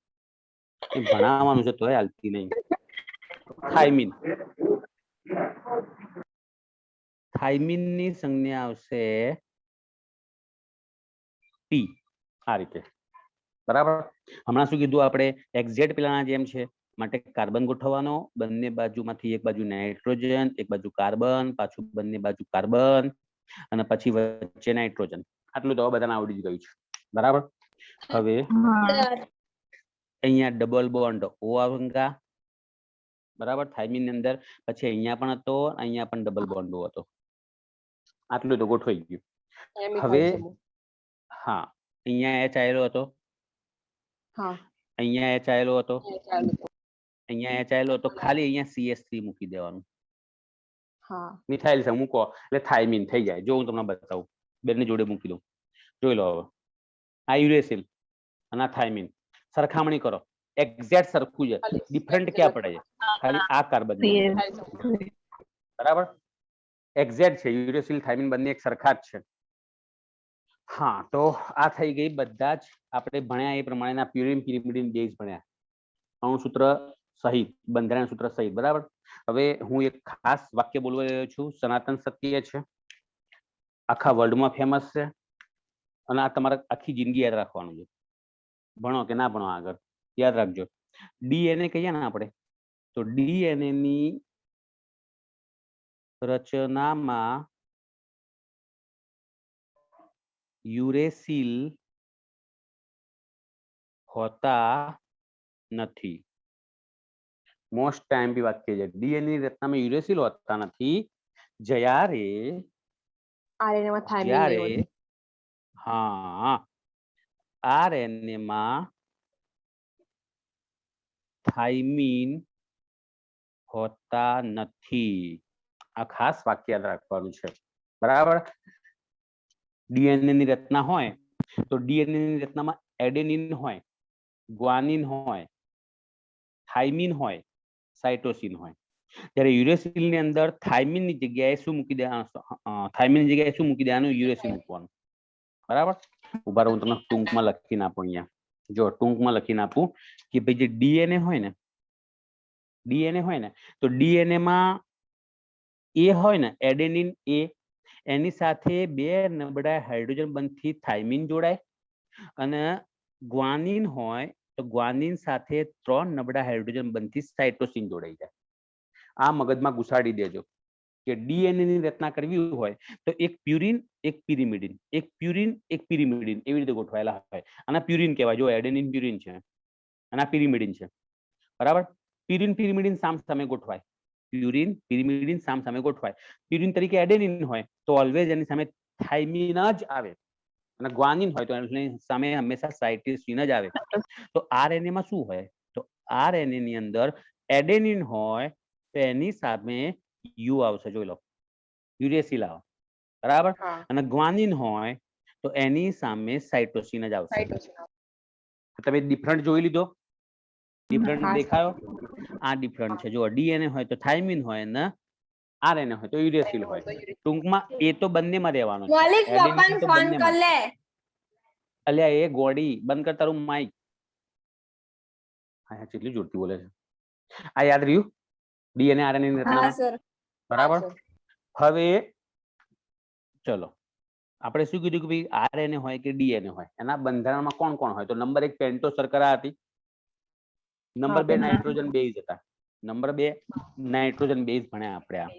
Speaker 1: ભણાવવાનું છે તોય હાલતી નહીં. થાઇમિન. થાઇમિન ની સંજ્ઞા આવશે ટી. આ રીતે. બરાબર. હમણાં શું કીધું આપણે? એક્ઝેક્ટ પેલાના જેમ છે માટે કાર્બન ગોઠવવાનો. બંને બાજુમાંથી એક બાજુ નાઇટ્રોજન, એક બાજુ કાર્બન, પાછું બંને બાજુ કાર્બન અને પછી વચ્ચે નાઇટ્રોજન. આટલું તો બધાને આવડી જ ગયું છે. બરાબર. હવે અહીંયા ડબલ બોન્ડ ઓ આવેગા. બરાબર. થાઇમિન ની અંદર પછી અહીંયા પણ હતો, અહીંયા પણ ડબલ બોન્ડ ઓ હતો. આટલું તો ગોઠવાઈ ગયું. હવે હા, અહીંયા H આવેલો હતો, અહીંયા H આવેલો હતો, અહીંયા H આવેલો હતો. ખાલી અહીંયા CH3 મૂકી દેવાનું. મિથાઇલ છે મૂકો એટલે થાઇમિન થઈ જાય. જો હું તમને બતાવું, બંને જોડે મૂકી દઉં. જોઈ લો હવે. આ યુરેસિલ અને આ થાઇમિન સરખામણી કરો. એક્ઝેક્ટ સરખું છે. ડિફરન્ટ ક્યાં પડે છે? ખાલી આ કાર્બન. બરાબર. એક્ઝેક્ટ છે. યુરેસિલ થાઇમિન બંને એક સરખા જ છે. હા, તો આ થઈ ગઈ બધા જ આપણે ભણ્યા એ પ્રમાણેના પ્યુરિન પિરિમિડિન બેઝ ભણ્યા અણુસૂત્ર સહિત, બંધારણ સૂત્ર સહિત. બરાબર. હવે હું એક ખાસ વાક્ય બોલવા રહ્યો છું. સનાતન સત્ય છે, આખા વર્લ્ડમાં ફેમસ છે અને આ તમારે આખી જિંદગી યાદ રાખવાનું છે. ભણો કે ના ભણો આગળ યાદ રાખજો. DNA કહીએ ને આપણે તો DNA ની રચનામાં યુરેસિલ હોતા નથી. મોસ્ટ ટાઈમ બી વાક્ય છે. DNA ની રચનામાં યુરેસિલ હોતા નથી જ્યારે હા RNA માં થાઇમિન હોતા નથી. આ ખાસ વાક્ય યાદ રાખવાનું છે. બરાબર. DNA ની રચના હોય તો DNA ની રચનામાં એડેનિન હોય, ગ્વાનિન હોય, થાઇમિન હોય, સાઇટોસિન હોય. ત્યારે યુરેસિલ ની અંદર થાઇમિન ની જગ્યાએ શું મૂકી દેવાનું? થાઇમિન ની જગ્યાએ શું મૂકી દેવાનું? યુરેસિલ મૂકવાનું. બરાબર. ઉભા રહો, હું તમને ટૂંકમાં લખીને આપું. અહીંયા જો ટૂંકમાં લખીને આપું કે ભાઈ જે ડીએનએ હોય ને તો ડીએનએ માં એ હોય ને, એડેનિન એ, એની સાથે 2 નબળા હાઇડ્રોજન બંધથી થાઇમિન જોડાય, અને ગ્વાનિન હોય તો ગ્વાનિન સાથે 3 નબળા હાઇડ્રોજન બંધથી સાઇટોસિન જોડાઈ જાય. આ મગજમાં ઘુસાડી દેજો કે ડીએનએ ની રચના કરવી હોય તો એક પ્યુરિન, એક પિરિમિડિન, એક પ્યુરિન, એક પિરિમિડિન, એવી રીતે ગોઠવાયેલા હોય. આના પ્યુરિન કહેવાય. જો એડેનિન પ્યુરિન છે અને આ પિરિમિડિન છે. બરાબર. પ્યુરિન પિરિમિડિન સામસામે ગોઠવાય. પ્યુરિન પિરિમિડિન સામસામે ગોઠવાય. પ્યુરિન તરીકે એડેનિન હોય તો ઓલવેઝ એની સામે થાઇમિન જ આવે, અને ગ્વાનિન હોય તો એની સામે હંમેશા સાઇટોસિન જ આવે. તો આરએનએ માં શું હોય? તો આરએનએ ની અંદર એડેનિન હોય તો એની સામે યુ આવશે. જોઈ લો, યુરેસિલ આવે. બરાબર. અને ગ્વાનિન હોય તો એની સામે સાઇટોસિન જ આવશે. તમે ડિફરન્ટ જોઈ લીધો? ડિફરન્ટ દેખાયો? આ ડિફરન્ટ છે. જો ડીએનએ હોય તો થાઇમિન હોય ને આરએનએ હોય તો યુરેસિલ હોય. ટૂંકમાં એ તો બંનેમાં રહેવાનું છે. એડેનિન તો બંનેમાં. અલ્યા એ ગોડી બંધ કર તારું માઈક. હા, કેટલી જોરથી બોલે છે. આ યાદ રહ્યું? ડીએનએ આરએનએ ની રચનામાં. બરાબર. હવે ચલો, આપણે શું કીધું કે ભાઈ આરએનએ હોય કે ડીએનએ હોય, એના બંધારણમાં કોણ કોણ હોય? તો નંબર 1 પેન્ટોસ શર્કરા હતી. નંબર 2 નાઇટ્રોજન બેઝ હતા. નંબર 2 નાઇટ્રોજન બેઝ ભણ્યા આપણે આ.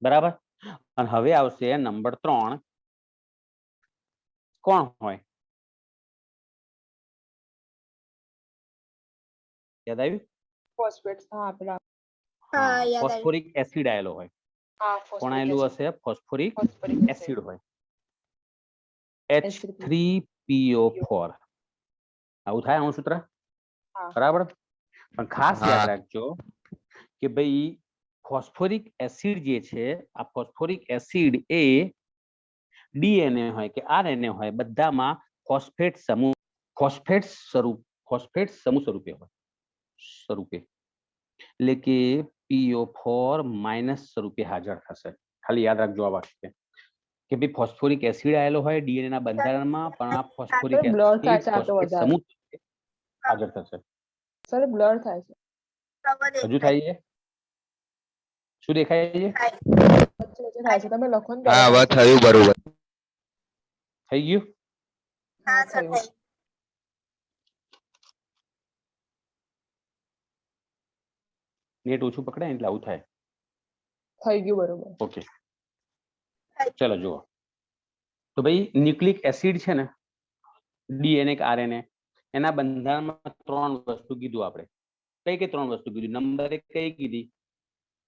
Speaker 1: બરાબર. અને હવે આવશે નંબર 3. કોણ હોય? યાદ આવ્યું?
Speaker 2: ફોસ્ફેટ્સ. હા, પેલા.
Speaker 1: ફોસ્ફોરિક એસિડ આવેલો હોય. કોણ આવેલું હશે? ફોસ્ફોરિક એસિડ હોય. H3PO4. આવું થાય આનું સૂત્ર. બરાબર. પણ ખાસ યાદ રાખજો કે ભાઈ ફોસ્ફોરિક એસિડ જે છે, આ ફોસ્ફોરિક એસિડ એ ડીએનએ હોય કે આરએનએ હોય, બધામાં ફોસ્ફેટ સમૂહ સ્વરૂપે હોય. એટલે કે PO4 માઇનસ સ્વરૂપે હાજર થશે. ખાલી યાદ રાખજો આ વાક્ય કે ભાઈ ફોસ્ફોરિક એસિડ આવેલો હોય ડીએનએ ના બંધારણમાં, પણ આ ફોસ્ફોરિક એસિડ ફોસ્ફેટ સમૂહ હાજર થશે.
Speaker 2: સર, બ્લર થાય છે.
Speaker 1: હજુ થાય છે? શું દેખાય છે?
Speaker 2: વચ્ચે થાય છે. તમે લખો ને.
Speaker 3: હા, હવે થયું બરોબર.
Speaker 1: થઈ ગયું?
Speaker 2: હા, થયું.
Speaker 1: નેટ ઓછું પકડાય એટલે આવું થાય.
Speaker 2: થઈ ગયું બરોબર.
Speaker 1: ઓકે, ચલો જુઓ. તો ભાઈ ન્યુક્લિક એસિડ છે ને, ડીએનએ કે આરએનએ, એના બંધારણમાં 3 વસ્તુ કીધું આપણે. કઈ 3 વસ્તુ કીધું? નંબર 1 કઈ કીધી?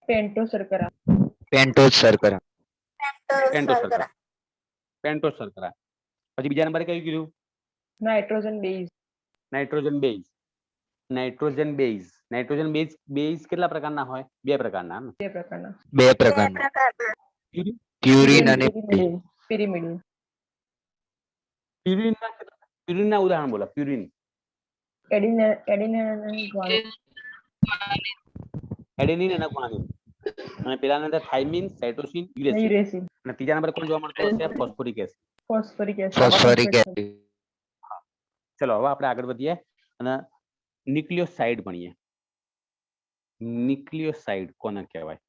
Speaker 2: પેન્ટોસ શર્કરા.
Speaker 3: પેન્ટોસ શર્કરા.
Speaker 1: પેન્ટોસ શર્કરા. પછી બીજા નંબરે કયું કીધું?
Speaker 2: Nitrogen base.
Speaker 1: નાઇટ્રોજન બેઝ કેટલા પ્રકારના હોય? 2 પ્રકારના.
Speaker 2: 2 પ્રકારના.
Speaker 3: 2 પ્રકારના. પ્યુરિન અને
Speaker 2: પિરિમિડિન.
Speaker 1: પ્યુરિનના ઉદાહરણ બોલો. પ્યુરિન,
Speaker 2: એડિનિન અને ગ્વાનિન.
Speaker 1: એડેનિન અને ગ્વાનિન. અને પેલા અંદર થાઇમિન, સાઇટોસિન, યુરેસિલ.
Speaker 2: યુરેસિલ.
Speaker 1: અને ત્રીજા નંબરે કોણ જોવા મળતું હશે? Phosphoric acid.
Speaker 2: Phosphoric acid.
Speaker 3: Phosphoric acid.
Speaker 1: ચલો હવે આપણે આગળ વધીએ અને ન્યુક્લિયોસાઇડ ભણીએ. ન્યુક્લિયોસાઇડ કોને કહેવાય?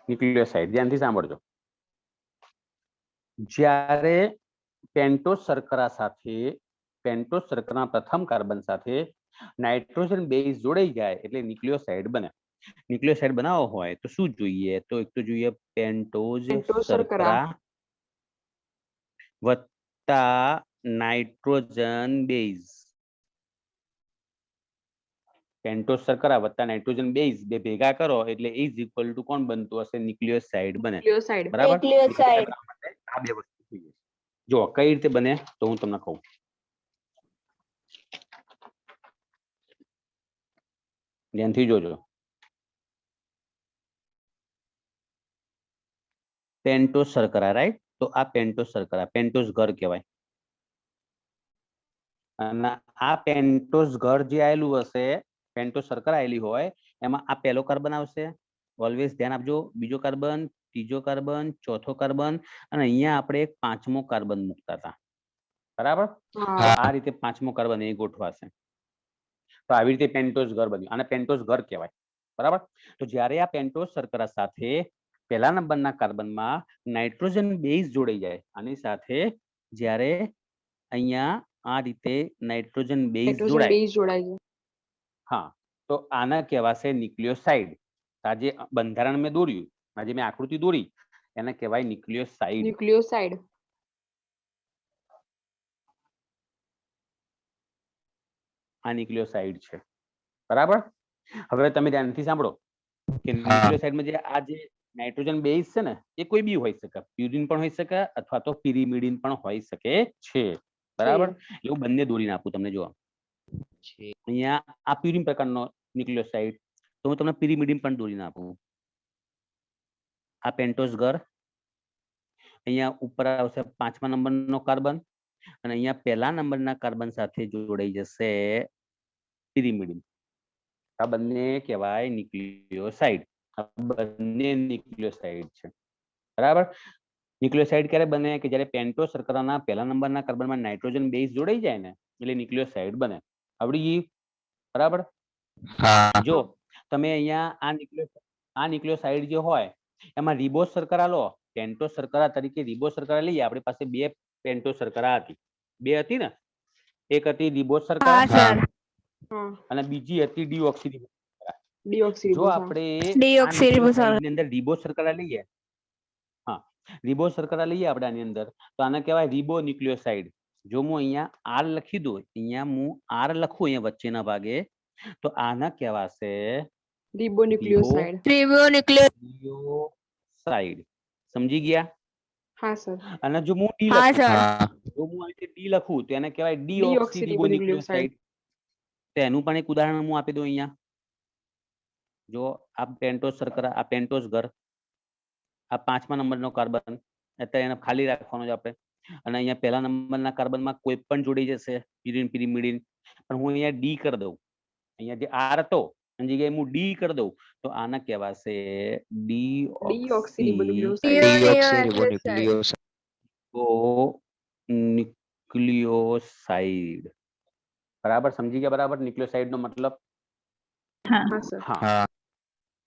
Speaker 1: ન્યુક્લિયોસાઇડ ધ્યાનથી સાંભળજો. જ્યારે પેન્ટોસ શર્કરા પ્રથમ કાર્બન સાથે નાઇટ્રોજન બેઝ જોડાઈ જાય એટલે ન્યુક્લિયોસાઇડ બને. ન્યુક્લિયોસાઇડ બનાવવો હોય તો શું જોઈએ? તો એક તો જોઈએ પેન્ટોઝ શર્કરા વત્તા નાઇટ્રોજન બેઝ. પેન્ટોસ શર્કરા વત્તા નાઇટ્રોજન બેઝ બે ભેગા કરો એટલે ઇઝ ઇક્વલ ટુ કોણ બનતું હશે? ન્યુક્લિયોસાઇડ બને. બરાબર. આ 2 વસ્તુ જોઈએ. જો કઈ રીતે બને તો હું તમને કહું. ધ્યાનથી જોજો. પેન્ટોસ શર્કરા, રાઈટ? તો આ પેન્ટોસ શર્કરા, પેન્ટોસ ઘર કહેવાય. અને આ પેન્ટોસ ઘર જે આવેલું હશે, પેન્ટોસ સર્કલ આવેલી હોય એમાં આ પહેલો કાર્બન આવશે, ઓલવેઝ ધ્યાન આપજો, બીજો કાર્બન, ત્રીજો કાર્બન, ચોથો કાર્બન, અને અહીંયા આપણે એક પાંચમો કાર્બન મૂકતા હતા, બરાબર?
Speaker 3: હા
Speaker 1: આ રીતે પાંચમો કાર્બન એ ગોઠવાશે. તો આવી રીતે પેન્ટોસ ઘર બન્યું, આને પેન્ટોસ ઘર કહેવાય, બરાબર? તો જ્યારે આ પેન્ટોસ શર્કરા સાથે પહેલા નંબરના કાર્બનમાં નાઇટ્રોજન બેઝ જોડાઈ જાય, આની સાથે જ્યારે અહીંયા આ રીતે નાઇટ્રોજન બેઝ જોડાય, હા, તો આને કહેવાશે ન્યુક્લિયોસાઇડ. આ જે બંધારણ મેં દોર્યું, આજે મેં આકૃતિ દોરી, એને કહેવાય ન્યુક્લિયોસાઇડ. આ ન્યુક્લિયોસાઇડ છે, બરાબર? હવે તમે ધ્યાનથી સાંભળો કે ન્યુક્લિયોસાઇડમાં જે આ જે નાઇટ્રોજન બેઝ છે ને, એ કોઈ બી હોઈ શકે, પ્યુરિન પણ હોઈ શકે અથવા તો પિરિમિડિન પણ હોઈ શકે છે, બરાબર? એવું બંને દોરીને આપું તમને. જો અહીંયા આ પ્યુરિન પ્રકારનો ન્યુક્લિયોસાઇડ, તો હું તમને પિરિમિડિન પણ દોરીને આપું. આ પેન્ટોસ ઘર, અહીંયા ઉપર આવશે પાંચમા નંબરનો કાર્બન, અને અહીંયા પહેલા નંબરના કાર્બન સાથે જોડાઈ જશે પિરિમિડિન. આ બંને કહેવાય ન્યુક્લિયોસાઇડ. આ બંને ન્યુક્લિયોસાઇડ છે, બરાબર? ન્યુક્લિયોસાઇડ ક્યારે બને? કે જ્યારે પેન્ટોસ શર્કરાના પહેલા નંબરના કાર્બનમાં નાઇટ્રોજન બેઝ જોડાઈ જાય ને, એટલે ન્યુક્લિયોસાઇડ બને. આવડી ગયું, બરાબર? જો તમે અહીંયા આ ન્યુક્લિયોસાઇડ જે હોય એમાં રિબોઝ શર્કરા લો, પેન્ટોસ શર્કરા તરીકે રિબોઝ શર્કરા લઈએ. આપણી પાસે બે પેન્ટોસ શર્કરા હતી, બે હતી ને, એક હતી રિબોઝ શર્કરા અને બીજી હતી ડીઓક્સી. જો આપણે આની અંદર રિબોઝ શર્કરા લઈએ, હા, રિબોઝ શર્કરા લઈએ આપણે આની અંદર, તો આને કહેવાય રિબો ન્યુક્લિયોસાઇડ. જો હું અહીંયા આર લખી દઉં, અહીંયા હું આર લખું અહીંયા વચ્ચેના ભાગે, તો આના કહેવાશે રિબોન્યુક્લિયોસાઇડ. સમજી ગયા?
Speaker 5: હા સર.
Speaker 1: અને જો હું ડી લખું, જો હું આ રીતે ડી લખું તો એને કહેવાય ડીઓક્સીરિબોન્યુક્લિયોસાઇડ. તો એનું પણ એક ઉદાહરણ હું આપી દઉં અહીંયા. જો આ પેન્ટોસ શર્કરા, આ પેન્ટોસ ઘર, આ પાંચમા નંબરનો કાર્બન, અત્યારે એને ખાલી રાખવાનો છે આપણે. અને અહીંયા પહેલા નંબરના કાર્બનમાં કોઈ પણ જોડી જશે, પ્યુરિન, પિરિમિડિન, પણ હું અહીંયા ડી કરી દઉં. અહીંયા જે આર હતો એની જગ્યાએ હું ડી કરી દઉં, તો આને કહેવાશે ન્યુક્લિયોસાઇડ. બરાબર? સમજી ગયા? બરાબર ન્યુક્લિયોસાઇડ નો મતલબ?
Speaker 5: હા સર.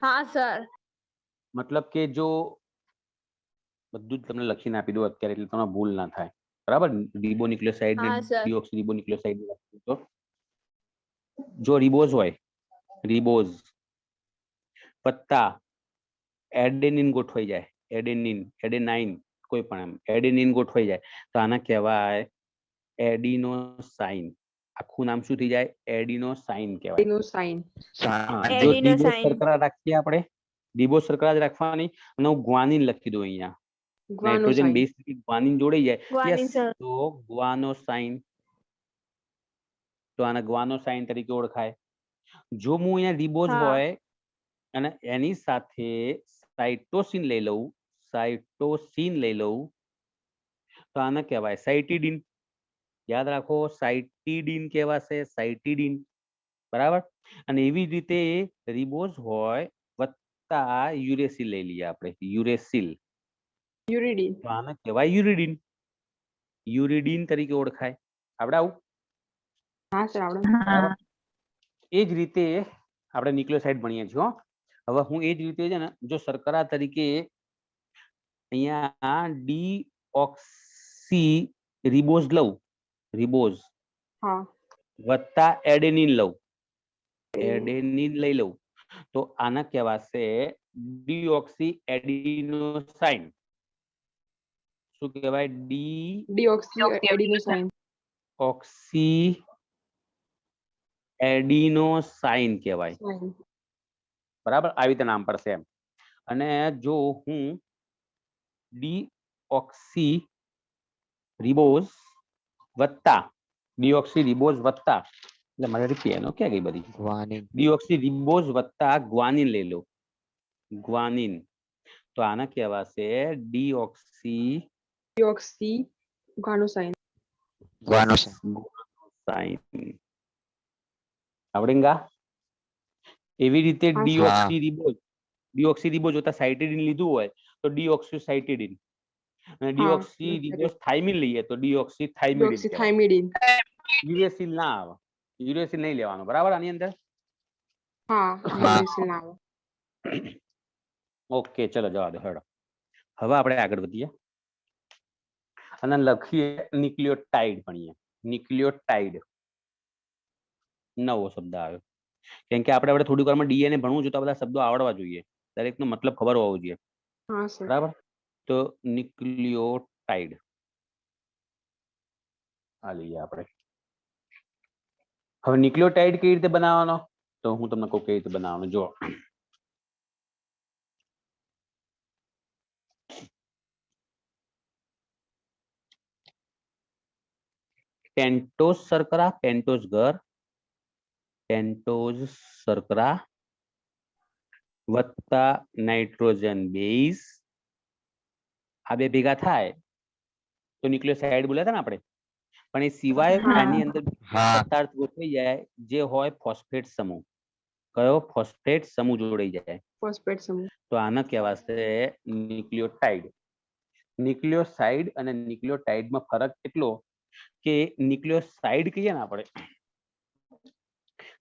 Speaker 4: હા સર.
Speaker 1: મતલબ કે જો બધું જ તમને લખીને આપી દઉં અત્યારે, એટલે તમને ભૂલ ના થાય, બરાબર? રિબોન્યુક્લિયોસાઇડ ને ડીઓક્સીરિબોન્યુક્લિયોસાઇડ. તો જો રિબોઝ હોય, રિબોઝ વત્તા એડેનિન ગોઠવાઈ જાય, એડેનાઇન, કોઈ પણ એમ એડેનિન ગોઠવાઈ જાય, તો આને કહેવાય એડિનોસાઇન. આખું નામ શું થઈ જાય? એડિનોસાઇન કહેવાય. જો રિબોઝ શર્કરા રાખીએ આપણે, રિબોઝ શર્કરા જ રાખવાની, અને હું ગ્વાનિન લખી દઉં અહીંયા, નાઇટ્રોજન બેઝ ગ્વાનિન જોડાઈ જાય, તો ગ્વાનોસાઇન. તો આને ગ્વાનોસાઇન તરીકે ઓળખાય. જો હું અહીંયા રિબોઝ હોય અને એની સાથે સાઇટોસિન લઈ લઉં, તો આને કહેવાય સાઇટિડિન. યાદ રાખો, સાઇટિડિન કહેવાશે, સાઇટિડિન, બરાબર? અને એવી જ રીતે રિબોઝ હોય વત્તા યુરેસિલ લઈ લઈએ આપણે, યુરેસિલ, તો આને કહેવાય યુરિડિન. યુરિડિન તરીકે ઓળખાય. આપણે આવું? એ જ રીતે આપણે ન્યુક્લિયોસાઇડ ભણીએ છીએ. હવે હું એ જ રીતે છે ને, જો શર્કરા તરીકે અહીંયા ડીઓક્સી રિબોઝ લઉં, રિબોઝ વત્તા એડેનિન લઉં, એડેનિન લઈ લઉં, તો આને કહેવાશે ડીઓક્સી એડિનોસાઇન. શું કહેવાય? ડીઓક્સી એડિનોસાઇન કહેવાય, બરાબર? આવી રીતે નામ પડશે એમ. અને જો હું ડીઓક્સી રિબોઝ વત્તા એટલે મારી પેનો ક્યાં ગઈ બધી? ડીઓક્સી રિબોઝ વત્તા ગ્વાનિન લઈ લો, ગ્વાનિન, તો આને કહેવાશે ડીઓક્સી ગ્વાનોસાઇન. સાઇન આવડેંગા એવી રીતે
Speaker 5: હા,
Speaker 1: ડીઓક્સીરીબોઝ જોતા સાઇટિડીન લીધું હોય તો ડીઓક્સીસાઇટિડીન અને ડીઓક્સીરીબોઝ લઈએ તો ડીઓક્સીથાઇમિડીન કહેવાય.
Speaker 5: ડોક્સીથાઇમિડીન.
Speaker 1: યુરેસિલ ના આવે, યુરેસિલ નહીં લેવાનો બરાબર આની અંદર.
Speaker 5: હા, યુરેસિલ આવે.
Speaker 1: ઓકે ચલો જવા દો હેડો. હવે આપણે આગળ વધીએ અને લખીએ ન્યુક્લિયોટાઇડ ભણીએ. ન્યુક્લિયોટાઇડ નવો શબ્દ આવ્યો કેમ કે આપણે થોડીક વારમાં ડીએનએ ભણવું જોઈએ તો બધા શબ્દો આવડવા જોઈએ, દરેકનો મતલબ ખબર હોવો જોઈએ
Speaker 5: હા સર.
Speaker 1: બરાબર. તો ન્યુક્લિયોટાઇડ આ લઈએ આપણે. હવે ન્યુક્લિયોટાઇડ કેવી રીતે બનાવવાનો તો હું તમને કહું કેવી રીતે બનાવવાનો. જો પેન્ટોઝ શર્કરા, પેન્ટોઝ ઘર, પેન્ટોઝ શર્કરા વત્તા નાઇટ્રોજન બેઝ આ બે ભેગા થાય તો ન્યુક્લિયોસાઇડ બોલ્યા હતા ને આપણે. પણ એ સિવાય
Speaker 5: હા.
Speaker 1: આની અંદર
Speaker 3: હા
Speaker 1: પદાર્થ ગોઠવાઈ જાય જે હોય ફોસ્ફેટ સમૂહ. કયો? ફોસ્ફેટ સમૂહ જોડાઈ જાય
Speaker 5: ફોસ્ફેટ સમૂહ.
Speaker 1: તો આને કહેવાશે ન્યુક્લિયોટાઇડ. ન્યુક્લિયોસાઇડ અને ન્યુક્લિયોટાઇડમાં ફરક એટલો કે ન્યુક્લિયોસાઇડ કહીએ ને આપણે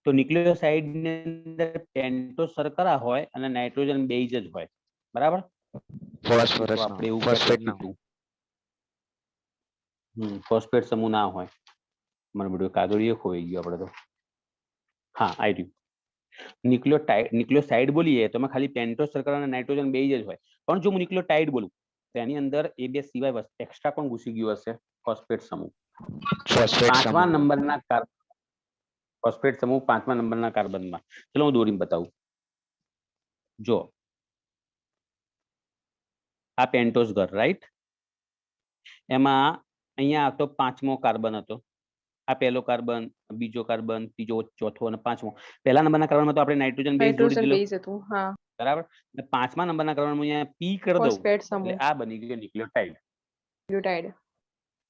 Speaker 1: તો ન્યુક્લિયોસાઇડ ની અંદર પેન્ટોઝ શર્કરા હોય અને નાઇટ્રોજન બેઝ જ હોય બરાબર.
Speaker 3: ફોસ્ફરસ
Speaker 1: આપણે એવું
Speaker 3: ફોસ્ફેટ
Speaker 1: કહેતા હતું. ફોસ્ફેટ સમૂહ ના હોય. મને બધું કાગળિયો ખોઈ ગયો આપણે તો. હા આવી રહ્યું. ન્યુક્લિયોસાઇડ બોલીએ તો એમાં ખાલી પેન્ટોઝ શર્કરા અને નાઇટ્રોજન બેઝ જ હોય. પણ જો હું ન્યુક્લિયોટાઇડ બોલું તો એની અંદર એ બે સિવાય એક્સ્ટ્રા પણ ઘૂસી ગયું હશે ફોસ્ફેટ સમૂહ.
Speaker 3: ફોસ્ફેટ
Speaker 1: પાંચમા
Speaker 3: સમૂહ
Speaker 1: નંબરના ફોસ્ફેટ સમૂહ 5મા નંબરના કાર્બનમાં. ચલો હું દોરીને બતાવું. જો આ પેન્ટોઝ ઘર રાઈટ. એમાં અહીંયા તો 5મો કાર્બન હતો. આ પહેલો કાર્બન, બીજો કાર્બન, ત્રીજો, ચોથો અને 5મો. પહેલા નંબરના કાર્બનમાં તો આપણે નાઇટ્રોજન બેઝ જોડી
Speaker 5: નાઇટ્રોજન
Speaker 1: દીધો
Speaker 5: બેઝ હતું. હા.
Speaker 1: બરાબર. અને 5મા નંબરના કાર્બનમાં અહીંયા પી કરી દઉં
Speaker 5: ફોસ્ફેટ
Speaker 1: એટલે
Speaker 5: સમૂહ.
Speaker 1: આ બની ગયો ન્યુક્લિયોટાઇડ.
Speaker 5: ન્યુક્લિયોટાઇડ.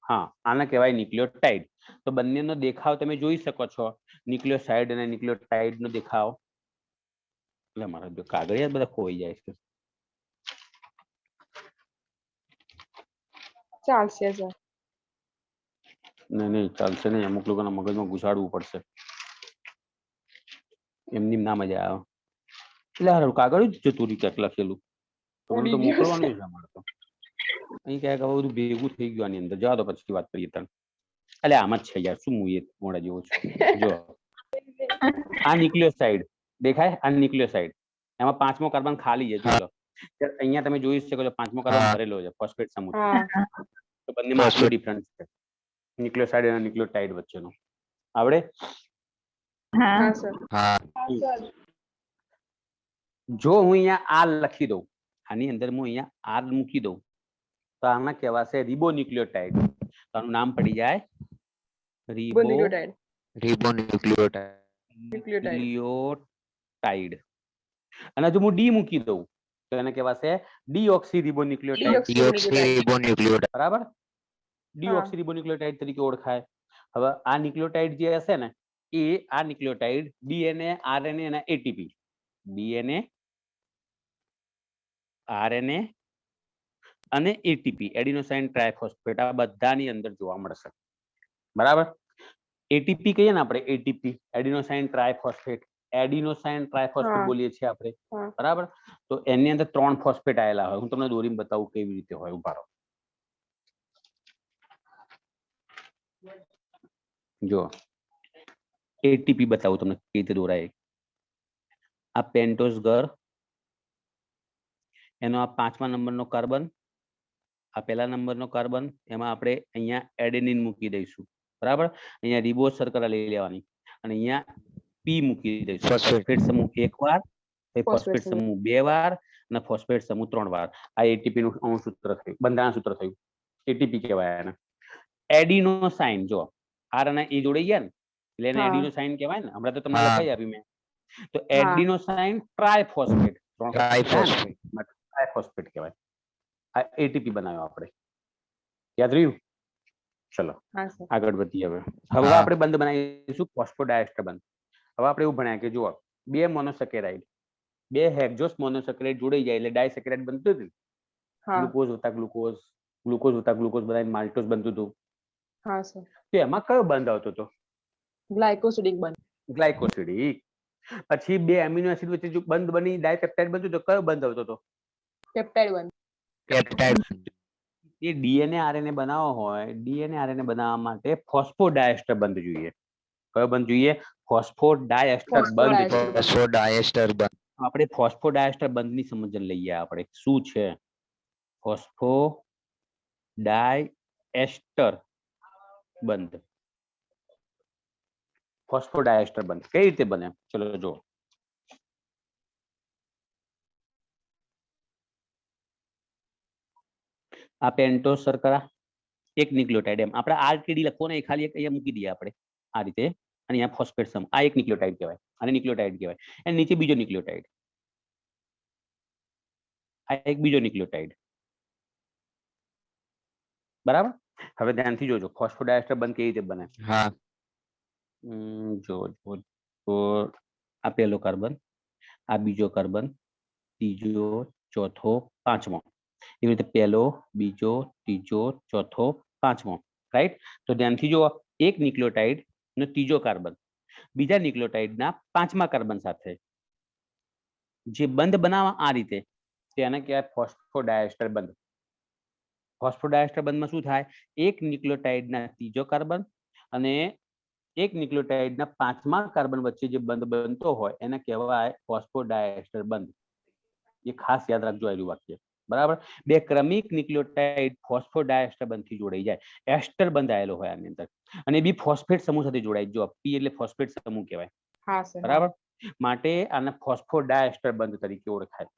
Speaker 1: હા આને કહેવાય ન્યુક્લિયોટાઇડ. તો બંનેનો દેખાવ તમે જોઈ શકો છો. ન્યુક્લિયોસાઇડ અને ન્યુક્લિયોટાઇડ નો દેખાવ. એટલે મારા જો કાગળિયા બધા ખોવાઈ જાય છે.
Speaker 5: ચાલશે સર.
Speaker 1: નહીં ચાલશે નહીં. અમુક લોકોના મગજમાં ઘુસાડવું પડશે. એમની ના મજા આવે. એટલે હારું કાગળ જ જતું રહ્યું ક્યાંક લખેલું. તો મને તો
Speaker 5: ઉડી ગયું
Speaker 1: મોકલવાનું
Speaker 5: છે.
Speaker 1: છે અમારે તો. અહીં ક્યાંક હવે બધું ભેગું થઈ ગયું આની અંદર. જવા દો પછી વાત કરીએ તને. એટલે આમ જ છે યાર. શું હું એ મોડા જેવો છું. જો આ ન્યુક્લિયોસાઇડ દેખાય. આ ન્યુક્લિયોસાઇડ એમાં 5મો કાર્બન ખાલી છે. જોઈ લો. અહીંયા તમે જોઈ શકો છો 5મો કાર્બન
Speaker 3: હા.
Speaker 1: ભરેલો છે ફોસ્ફેટ સમૂહ.
Speaker 5: હા.
Speaker 1: તો બંનેમાં આટલો
Speaker 3: ફોસ્ફેટ.
Speaker 1: ડિફરન્સ છે ન્યુક્લિયોસાઇડ અને ન્યુક્લિયોટાઇડ વચ્ચેનો. આવડે?
Speaker 5: હા સર.
Speaker 3: હા
Speaker 1: જો હું અહીંયા આર લખી દઉં, આની અંદર હું અહીંયા આર મૂકી દઉં તો આને કહેવાશે રિબોન્યુક્લિયોટાઇડ. તો આનું નામ પડી જાય
Speaker 5: ન્યુક્લિયોટાઇડ.
Speaker 1: રિબોન્યુક્લિયોટાઇડ. અને જો હું ડી મૂકી દઉં તો એને કહેવાશે ડીઓક્સીરિબોન્યુક્લિયોટાઇડ.
Speaker 3: ડીઓક્સીરિબોન્યુક્લિયોટાઇડ.
Speaker 1: બરાબર. ડીઓક્સીરિબોન્યુક્લિયોટાઇડ તરીકે ઓળખાય. હવે આ ન્યુક્લિયોટાઇડ જે હશે ને એ આ ન્યુક્લિયોટાઇડ ડીએનએ, આરએનએ અને એટીપી. ડીએનએ, આરએનએ અને એટીપી એડિનોસાઇન ટ્રાઇફોસ્ફેટ આ બધાની અંદર જોવા મળશે. બરાબર. એટીપી કહીએ ને આપણે ATP adenosine triphosphate. Adenosine triphosphate
Speaker 5: હા.
Speaker 1: બોલીએ છીએ આપણે.
Speaker 5: હા.
Speaker 1: બરાબર. તો એની અંદર 3 ફોસ્ફેટ આવેલા હોય. હું તમને દોરીને બતાવું કેવી રીતે હોય. ઉભા રહો. જો એટીપી બતાવું તમને કેવી રીતે દોરાય. આ પેન્ટોઝ ઘર એનો આ 5મા નંબરનો કાર્બન, આ પહેલા નંબરનો કાર્બન, એમાં આપણે અહીંયા એડેનિન મૂકી દઈશું. બરાબર. અહીંયા રિબોઝ શર્કરા લઈ લેવાની અને અહીંયા પી મૂકી દઈશું. ફોસ્ફેટ સમૂહ 1 વાર, ફોસ્ફેટ સમૂહ 2 વાર અને ફોસ્ફેટ સમૂહ 3 વાર. આ એટીપી નું અણુસૂત્ર થયું, બંધારણ સૂત્ર થયું. એટીપી કહેવાય એને. એડિનોસાઇન જો આર અને એ જોડાઈ ગયા ને એટલે એને એડિનોસાઇન કહેવાય ને. હમણાં તો તમને લખાઈ આપ્યું મેં. તો એડિનોસાઇન ટ્રાઇફોસ્ફેટ. ટ્રાઇફોસ્ફેટ કહેવાય. આ એટીપી બનાવ્યો આપણે. યાદ રહ્યું? ચલો
Speaker 5: हाँ सर
Speaker 1: આગળ વધીએ હવે હવે
Speaker 3: હા.
Speaker 1: આપણે બંધ બનાવીશું ફોસ્ફોડાયસ્ટર બંધ. હવે આપણે એવું ભણ્યા કે જુઓ બે મોનોસેકેરાઇડ બે હેક્ઝોસ મોનોસેકેરાઇડ જોડાઈ જાય એટલે ડાયસેકેરાઇડ બનતું હતું.
Speaker 5: हाँ
Speaker 1: ગ્લુકોઝ હતા ગ્લુકોઝ, ગ્લુકોઝ હતા ગ્લુકોઝ બનાવીને માલ્ટોઝ બનતું હતું.
Speaker 5: हाँ सर
Speaker 1: તો એમાં કયો બંધ આવતો હતો?
Speaker 5: ग्लाइकोसिडिक बन
Speaker 1: ગ્લાયકોસિડિક. પછી બે એમિનો એસિડ વચ્ચે જો બંધ બની ડાયપેપ્ટાઇડ બનતું તો કયો બંધ આવતો હતો?
Speaker 5: पेप्टाइड बन
Speaker 3: Peptide.
Speaker 1: એ ડીએનએ આરએનએ બનાવવો હોય ડીએનએ આરએનए બનાવવા માટે ફોસ્ફોડાયસ્ટર બંધ જોઈએ. કયો બંધ જોઈએ? ફોસ્ફોડાયસ્ટર બંધ જોઈએ.
Speaker 3: Phosphodiester bond.
Speaker 1: આપણે ફોસ્ફોડાયસ્ટર બંધની સમજણ લઈએ. આપણે શું છે ફોસ્ફોડાયસ્ટર બંધ? ફોસ્ફોડાયસ્ટર બંધ કઈ રીતે બને? ચલો જો આ પેન્ટોસ શર્કરા એક ન્યુક્લિયોટાઇડ એમ આપણે આરટીડી લખવો ને ખાલી એક અહીંયા મૂકી દઈએ આપણે આ રીતે અને અહીંયા ફોસ્ફેટ સમ આ એક ન્યુક્લિયોટાઇડ કહેવાય આને ન્યુક્લિયોટાઇડ કહેવાય અને નીચે બીજો ન્યુક્લિયોટાઇડ આ એક બીજો ન્યુક્લિયોટાઇડ બરાબર. હવે ધ્યાનથી જોજો ફોસ્ફોડાયસ્ટર બંધ કેવી રીતે બને.
Speaker 3: હા.
Speaker 1: જો જો તો આ પહેલો કાર્બન આ બીજો કાર્બન ત્રીજો ચોથો પાંચમો એવી રીતે પહેલો બીજો ત્રીજો ચોથો પાંચમો રાઈટ. તો ધ્યાનથી જુઓ એક ન્યુક્લિયોટાઇડ નો ત્રીજો કાર્બન બીજા ન્યુક્લિયોટાઇડના પાંચમા કાર્બન સાથે જે બંધ બનાવવા આ રીતે તેને કહેવાય ફોસ્ફોડાયસ્ટર બંધ. ફોસ્ફોડાયસ્ટર બંધમાં શું થાય? એક ન્યુક્લિયોટાઇડના ત્રીજો કાર્બન અને એક ન્યુક્લિયોટાઇડના પાંચમા કાર્બન વચ્ચે જે બંધ બનતો હોય એને કહેવાય ફોસ્ફોડાયસ્ટર બંધ. એ ખાસ યાદ રાખજો આનું વાક્ય. બરાબર. બે ક્રમિક ન્યુક્લિયોટાઇડ ફોસ્ફોડાયસ્ટર બંધથી જોડાઈ જાય. એસ્ટર બંધ આવેલો હોય આની અંદર અને બી ફોસ્ફેટ સમૂહ સાથે જોડાય. જો પી એટલે ફોસ્ફેટ સમૂહ કહેવાય.
Speaker 5: हाँ सर
Speaker 1: બરાબર. માટે આને ફોસ્ફોડાયસ્ટર બંધ તરીકે ઓળખાય.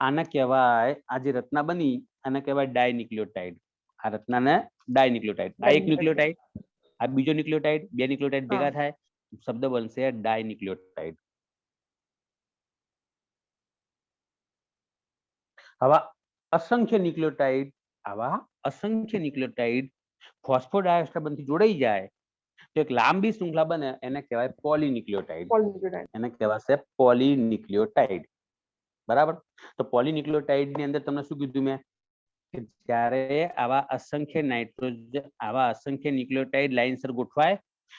Speaker 1: આને કહેવાય આ જે રચના બની આને કહેવાય ડાયન્યુક્લિયોટાઇડ. આ રચનાને ડાયન્યુક્લિયોટાઇડ. આ એક ન્યુક્લિયોટાઇડ આ બીજો ન્યુક્લિયોટાઇડ બે ન્યુક્લિયોટાઇડ ભેગા થાય શબ્દ બનશે ડાયન્યુક્લિયોટાઇડ. આવા અસંખ્ય ન્યુક્લિયોટાઇડ ફોસ્ફોડાયસ્ટર બંધથી જોડાઈ જાય તો એક લાંબી શૃંખલા બને એને કહેવાય પોલીન્યુક્લિયોટાઇડ.
Speaker 5: पॉलीन्यूक्लियोटाइड
Speaker 1: એને કહેવાશે પોલીન્યુક્લિયોટાઇડ. બરાબર. તો પોલીન્યુક્લિયોટાઇડ ની અંદર તમને શું કીધું મેં કે જ્યારે આવા અસંખ્ય ન્યુક્લિયોટાઇડ લાઇનસર ગોઠવાય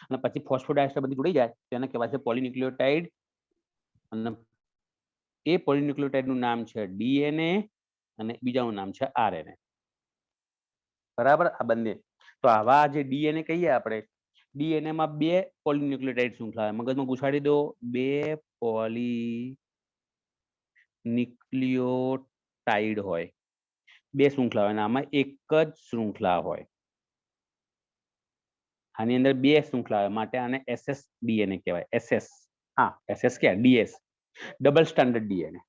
Speaker 1: અને પછી ફોસ્ફોડાયસ્ટર બંધ જોડાઈ જાય તો એને કહેવાય છે પોલીન્યુક્લિયોટાઇડ. અને એ પોલીન્યુક્લિયોટાઇડ નું નામ છે ડીએનએ અને બીજાનું નામ છે આરએનએ. બરાબર. આ બંને તો આવા જે ડીએનએ કહીએ આપણે ડીએનએ માં બે પોલીન્યુક્લિયોટાઇડ શૃંખલા મગજમાં ઘુસાડી દો. બે પોલીન્યુક્લિયોટાઇડ હોય બે શૃંખલા હોય અને આમાં એક જ શૃંખલા હોય. આની અંદર બે શૃંખલા હોય માટે આને એસએસ ડીએનએ કહેવાય. એસએસ હા એસએસ ક્યાં ડીએસ ડબલ સ્ટાન્ડર્ડ ડીએનએ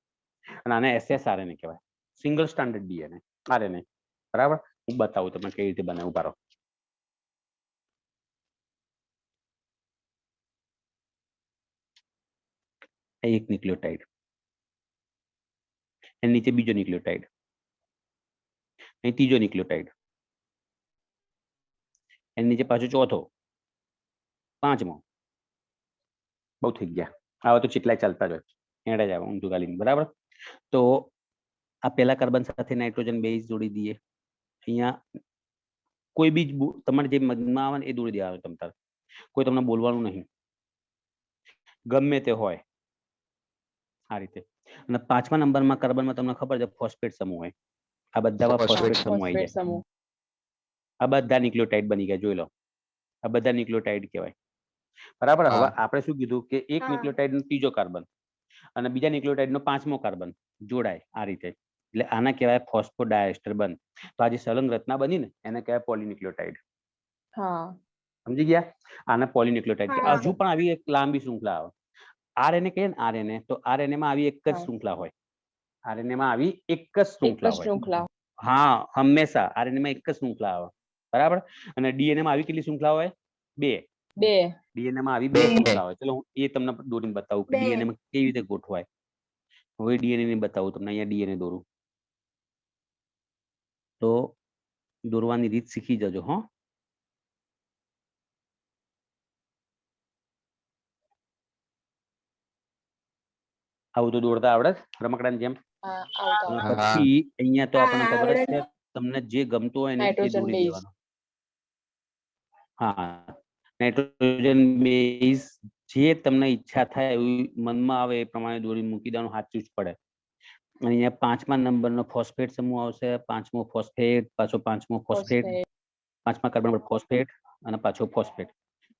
Speaker 1: અને આને એસએસ આરએનએ કહેવાય. Single standard DNA RNA. બરાબર. હું બતાવું તમને કઈ રીતે બને. ઉભા રહો. એક ન્યુક્લિયોટાઇડ એની નીચે બીજો ન્યુક્લિયોટાઇડ અહીં ત્રીજો ન્યુક્લિયોટાઇડ એની નીચે પાછો ચોથો પાંચમો. બહુ થઈ ગયા. આવા તો ચેટલાય ચાલતા જ હોય એડે જ આવે ઊંધું ગાલીને. બરાબર. તો આ પહેલા કાર્બન સાથે નાઇટ્રોજન બેઝ જોડી દઈએ. અહીંયા કોઈ બી તમારે જે મગજમાં આવે ને એ જોડી દેવાનું. તમારે કોઈ તમને બોલવાનું નહીં ગમે તે હોય આ રીતે. અને પાંચમા નંબરમાં કાર્બનમાં તમને ખબર છે ફોસ્ફેટ સમૂહ હોય. આ બધામાં ફોસ્ફેટ સમૂહ આવી
Speaker 5: फॉस्फेट
Speaker 1: જાય.
Speaker 5: समूह
Speaker 1: આ બધા ન્યુક્લિયોટાઇડ બની ગયા. જોઈ લો આ બધા ન્યુક્લિયોટાઇડ કહેવાય. બરાબર. હવે આપણે શું કીધું કે એક
Speaker 5: હા.
Speaker 1: ન્યુક્લિયોટાઇડ નો ત્રીજો કાર્બન અને બીજા ન્યુક્લિયોટાઇડ નો પાંચમો કાર્બન જોડાય આ રીતે એટલે આના કહેવાય ફોસ્ફોડાયસ્ટર બંધ. તો આ જે સળંગ રચના બની ને એને કહેવાય પોલીન્યુક્લિયોટાઇડ.
Speaker 5: हाँ
Speaker 1: સમજી ગયા? આને પોલીન્યુક્લિયોટાઇડ
Speaker 5: હા.
Speaker 1: હજુ પણ આવી એક લાંબી શૃંખલા આવે. આરએનએ કહીએ ને આરએનએ તો આરએનએ માં આવી એક જ
Speaker 5: હા.
Speaker 1: શૃંખલા હોય. આરએનએ માં આવી એક જ
Speaker 5: एक
Speaker 1: શૃંખલા હોય.
Speaker 5: श्रृंखला
Speaker 1: હા હંમેશા આરએનએ માં એક જ શૃંખલા આવે. બરાબર. અને ડીએનએ માં આવી કેટલી શૃંખલા હોય? બે.
Speaker 5: बे
Speaker 1: ડીએનએ માં આવી બે શૃંખલા હોય. ચલો હું એ તમને દોરીને બતાવું કે ડીએનએ માં કેવી રીતે ગોઠવાય. હવે ડીએનએ ને બતાવું તમને. અહીંયા ડીએનએ દોરું તો દોરવાની રીત શીખી જજો. હો આવું તો દોડતા આવડે જ રમકડાની જેમ.
Speaker 5: હા આવતા
Speaker 1: અને
Speaker 3: હા.
Speaker 1: પછી અહીંયા તો આપણને
Speaker 4: હા,
Speaker 1: ખબર જ
Speaker 4: આવડે
Speaker 1: છે તમને જે ગમતું હોય ને એ
Speaker 5: નાઇટ્રોજન
Speaker 1: દોરી
Speaker 5: બેઝ
Speaker 1: દેવાનું. હા, નાઇટ્રોજન બેઝ જે તમને ઈચ્છા થાય એવું મનમાં આવે એ પ્રમાણે દોરી મૂકી દેવાનું, સાચું જ પડે. અને અહીંયા 5મા નંબરનો ફોસ્ફેટ સમૂહ આવશે, 5મો ફોસ્ફેટ, પાછો 5મો ફોસ્ફેટ,
Speaker 5: ફોસ્ફેટ
Speaker 1: 5મા કાર્બન પર ફોસ્ફેટ અને પાછો ફોસ્ફેટ.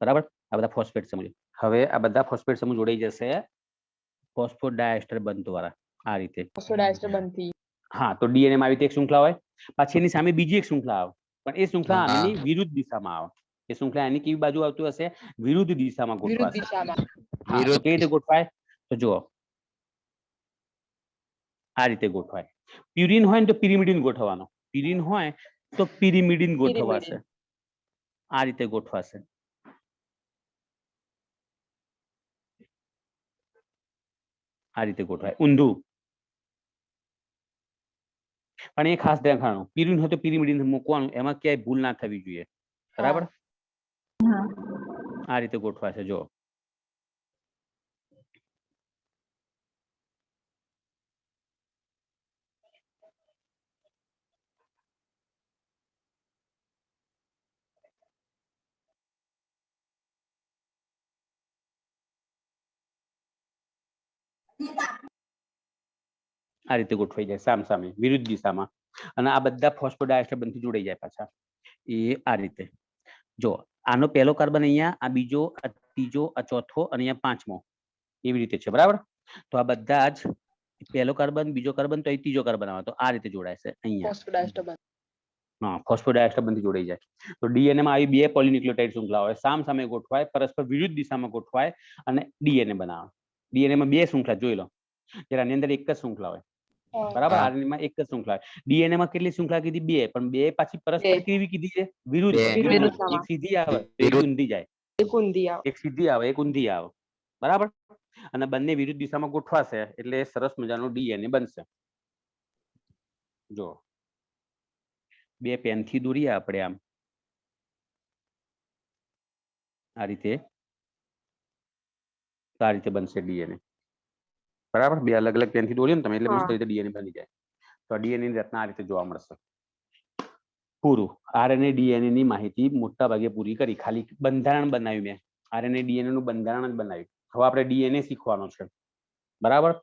Speaker 1: બરાબર, આ બધા ફોસ્ફેટ સમૂહ. હવે આ બધા ફોસ્ફેટ સમૂહ જોડાઈ જશે ફોસ્ફોડાયસ્ટર બંધ દ્વારા આ રીતે.
Speaker 5: ફોસ્ફોડાયસ્ટર બનતી
Speaker 1: હા, તો ડીએનએ માં આવી રીતે એક શૃંખલા હોય, પછી એની સામે બીજી એક શૃંખલા આવે, પણ એ શૃંખલા
Speaker 3: હા.
Speaker 1: આની વિરુદ્ધ દિશામાં આવે. એ શૃંખલા એની કેવી બાજુ આવતું હશે? વિરુદ્ધ દિશામાં
Speaker 5: વિરુદ્ધ
Speaker 1: ગોઠવાશે.
Speaker 5: દિશામાં
Speaker 1: હા, તો
Speaker 3: વિરુદ્ધ
Speaker 1: કેવી રીતે ગોઠવાય? તો જુઓ, આ રીતે ગોઠવાય. પ્યુરિન હોય ને તો પિરિમિડિન ગોઠવવાનો. પ્યુરિન હોય તો પિરિમિડિન ગોઠવાશે. આ રીતે ગોઠવાશે. આ રીતે ગોઠવાય ઊંધું. પણ એ ખાસ ધ્યાન રાખવાનું, પ્યુરિન હોય તો પિરિમિડિન મૂકવાનું, એમાં ક્યાંય ભૂલ ના થવી જોઈએ. બરાબર,
Speaker 2: હા
Speaker 1: આ રીતે ગોઠવાશે. જો આ રીતે ગોઠવાઈ જાય સામ સામે વિરુદ્ધ દિશામાં. અને આ બધા ફોસ્ફોડાયસ્ટર બંધથી જોડાઈ જાય પાછા. એ આ રીતે જો, આનો પહેલો કાર્બન અહીંયા, આ બીજો, આ ત્રીજો, આ ચોથો અને અહીંયા 5મો એવી રીતે છે. બરાબર, તો આ બધા જ પહેલો કાર્બન, બીજો કાર્બન, તો અહીં ત્રીજો કાર્બન આવે, તો આ રીતે જોડાય છે અહીંયા.
Speaker 5: ફોસ્ફોડાયસ્ટર બનતી
Speaker 1: હા, ફોસ્ફોડાયસ્ટર બંધથી જોડાઈ જાય. તો ડીએનએ માં આવી બે પોલીન્યુક્લિયોટાઇડ શૃંખલા હોય, સામ સામે ગોઠવાય, પરસ્પર વિરુદ્ધ દિશામાં ગોઠવાય અને ડીએનએ બનાવે. ડીએનએ માં બે શૃંખલા જોઈ લો, જ્યારે આની અંદર એક જ શૃંખલા હોય. બરાબર,
Speaker 3: હા.
Speaker 1: આરએનએ માં એક જ શૃંખલા હોય. ડીએનએ માં કેટલી શૃંખલા કીધી? બે, પણ બે પાછી પરસ્પર
Speaker 5: બે.
Speaker 1: કેવી કીધી છે? વિરુદ્ધ.
Speaker 3: બે.
Speaker 1: વિરુદ્ધ.
Speaker 5: વિરુદ્ધમાં.
Speaker 1: એક સીધી આવે તો એક
Speaker 3: વિરુદ્ધ.
Speaker 1: ઊંધી જાય,
Speaker 5: એક ઊંધી આવે
Speaker 1: એક સીધી આવે, એક ઊંધી આવે. બરાબર, અને બંને વિરુદ્ધ દિશામાં ગોઠવાશે એટલે સરસ મજાનું ડીએનએ બનશે. જો બે પેનથી દોરીએ આપણે આમ આ રીતે, તો આ રીતે બનશે ડીએનએ. બરાબર, બે અલગ અલગ પેનથી દોરીએ ને તમે એટલે મસ્ત
Speaker 5: હા.
Speaker 1: રીતે ડીએનએ બની જાય. તો આ ડીએનએ ની રચના આ રીતે જોવા મળશે. પૂરું. આરએનએ ડીએનએ ની માહિતી મોટા ભાગે પૂરી કરી, ખાલી બંધારણ બનાવ્યું મેં. આરએનએ ડીએનએ નું બંધારણ જ બનાવ્યું. હવે આપણે ડીએનએ શીખવાનું છે. બરાબર,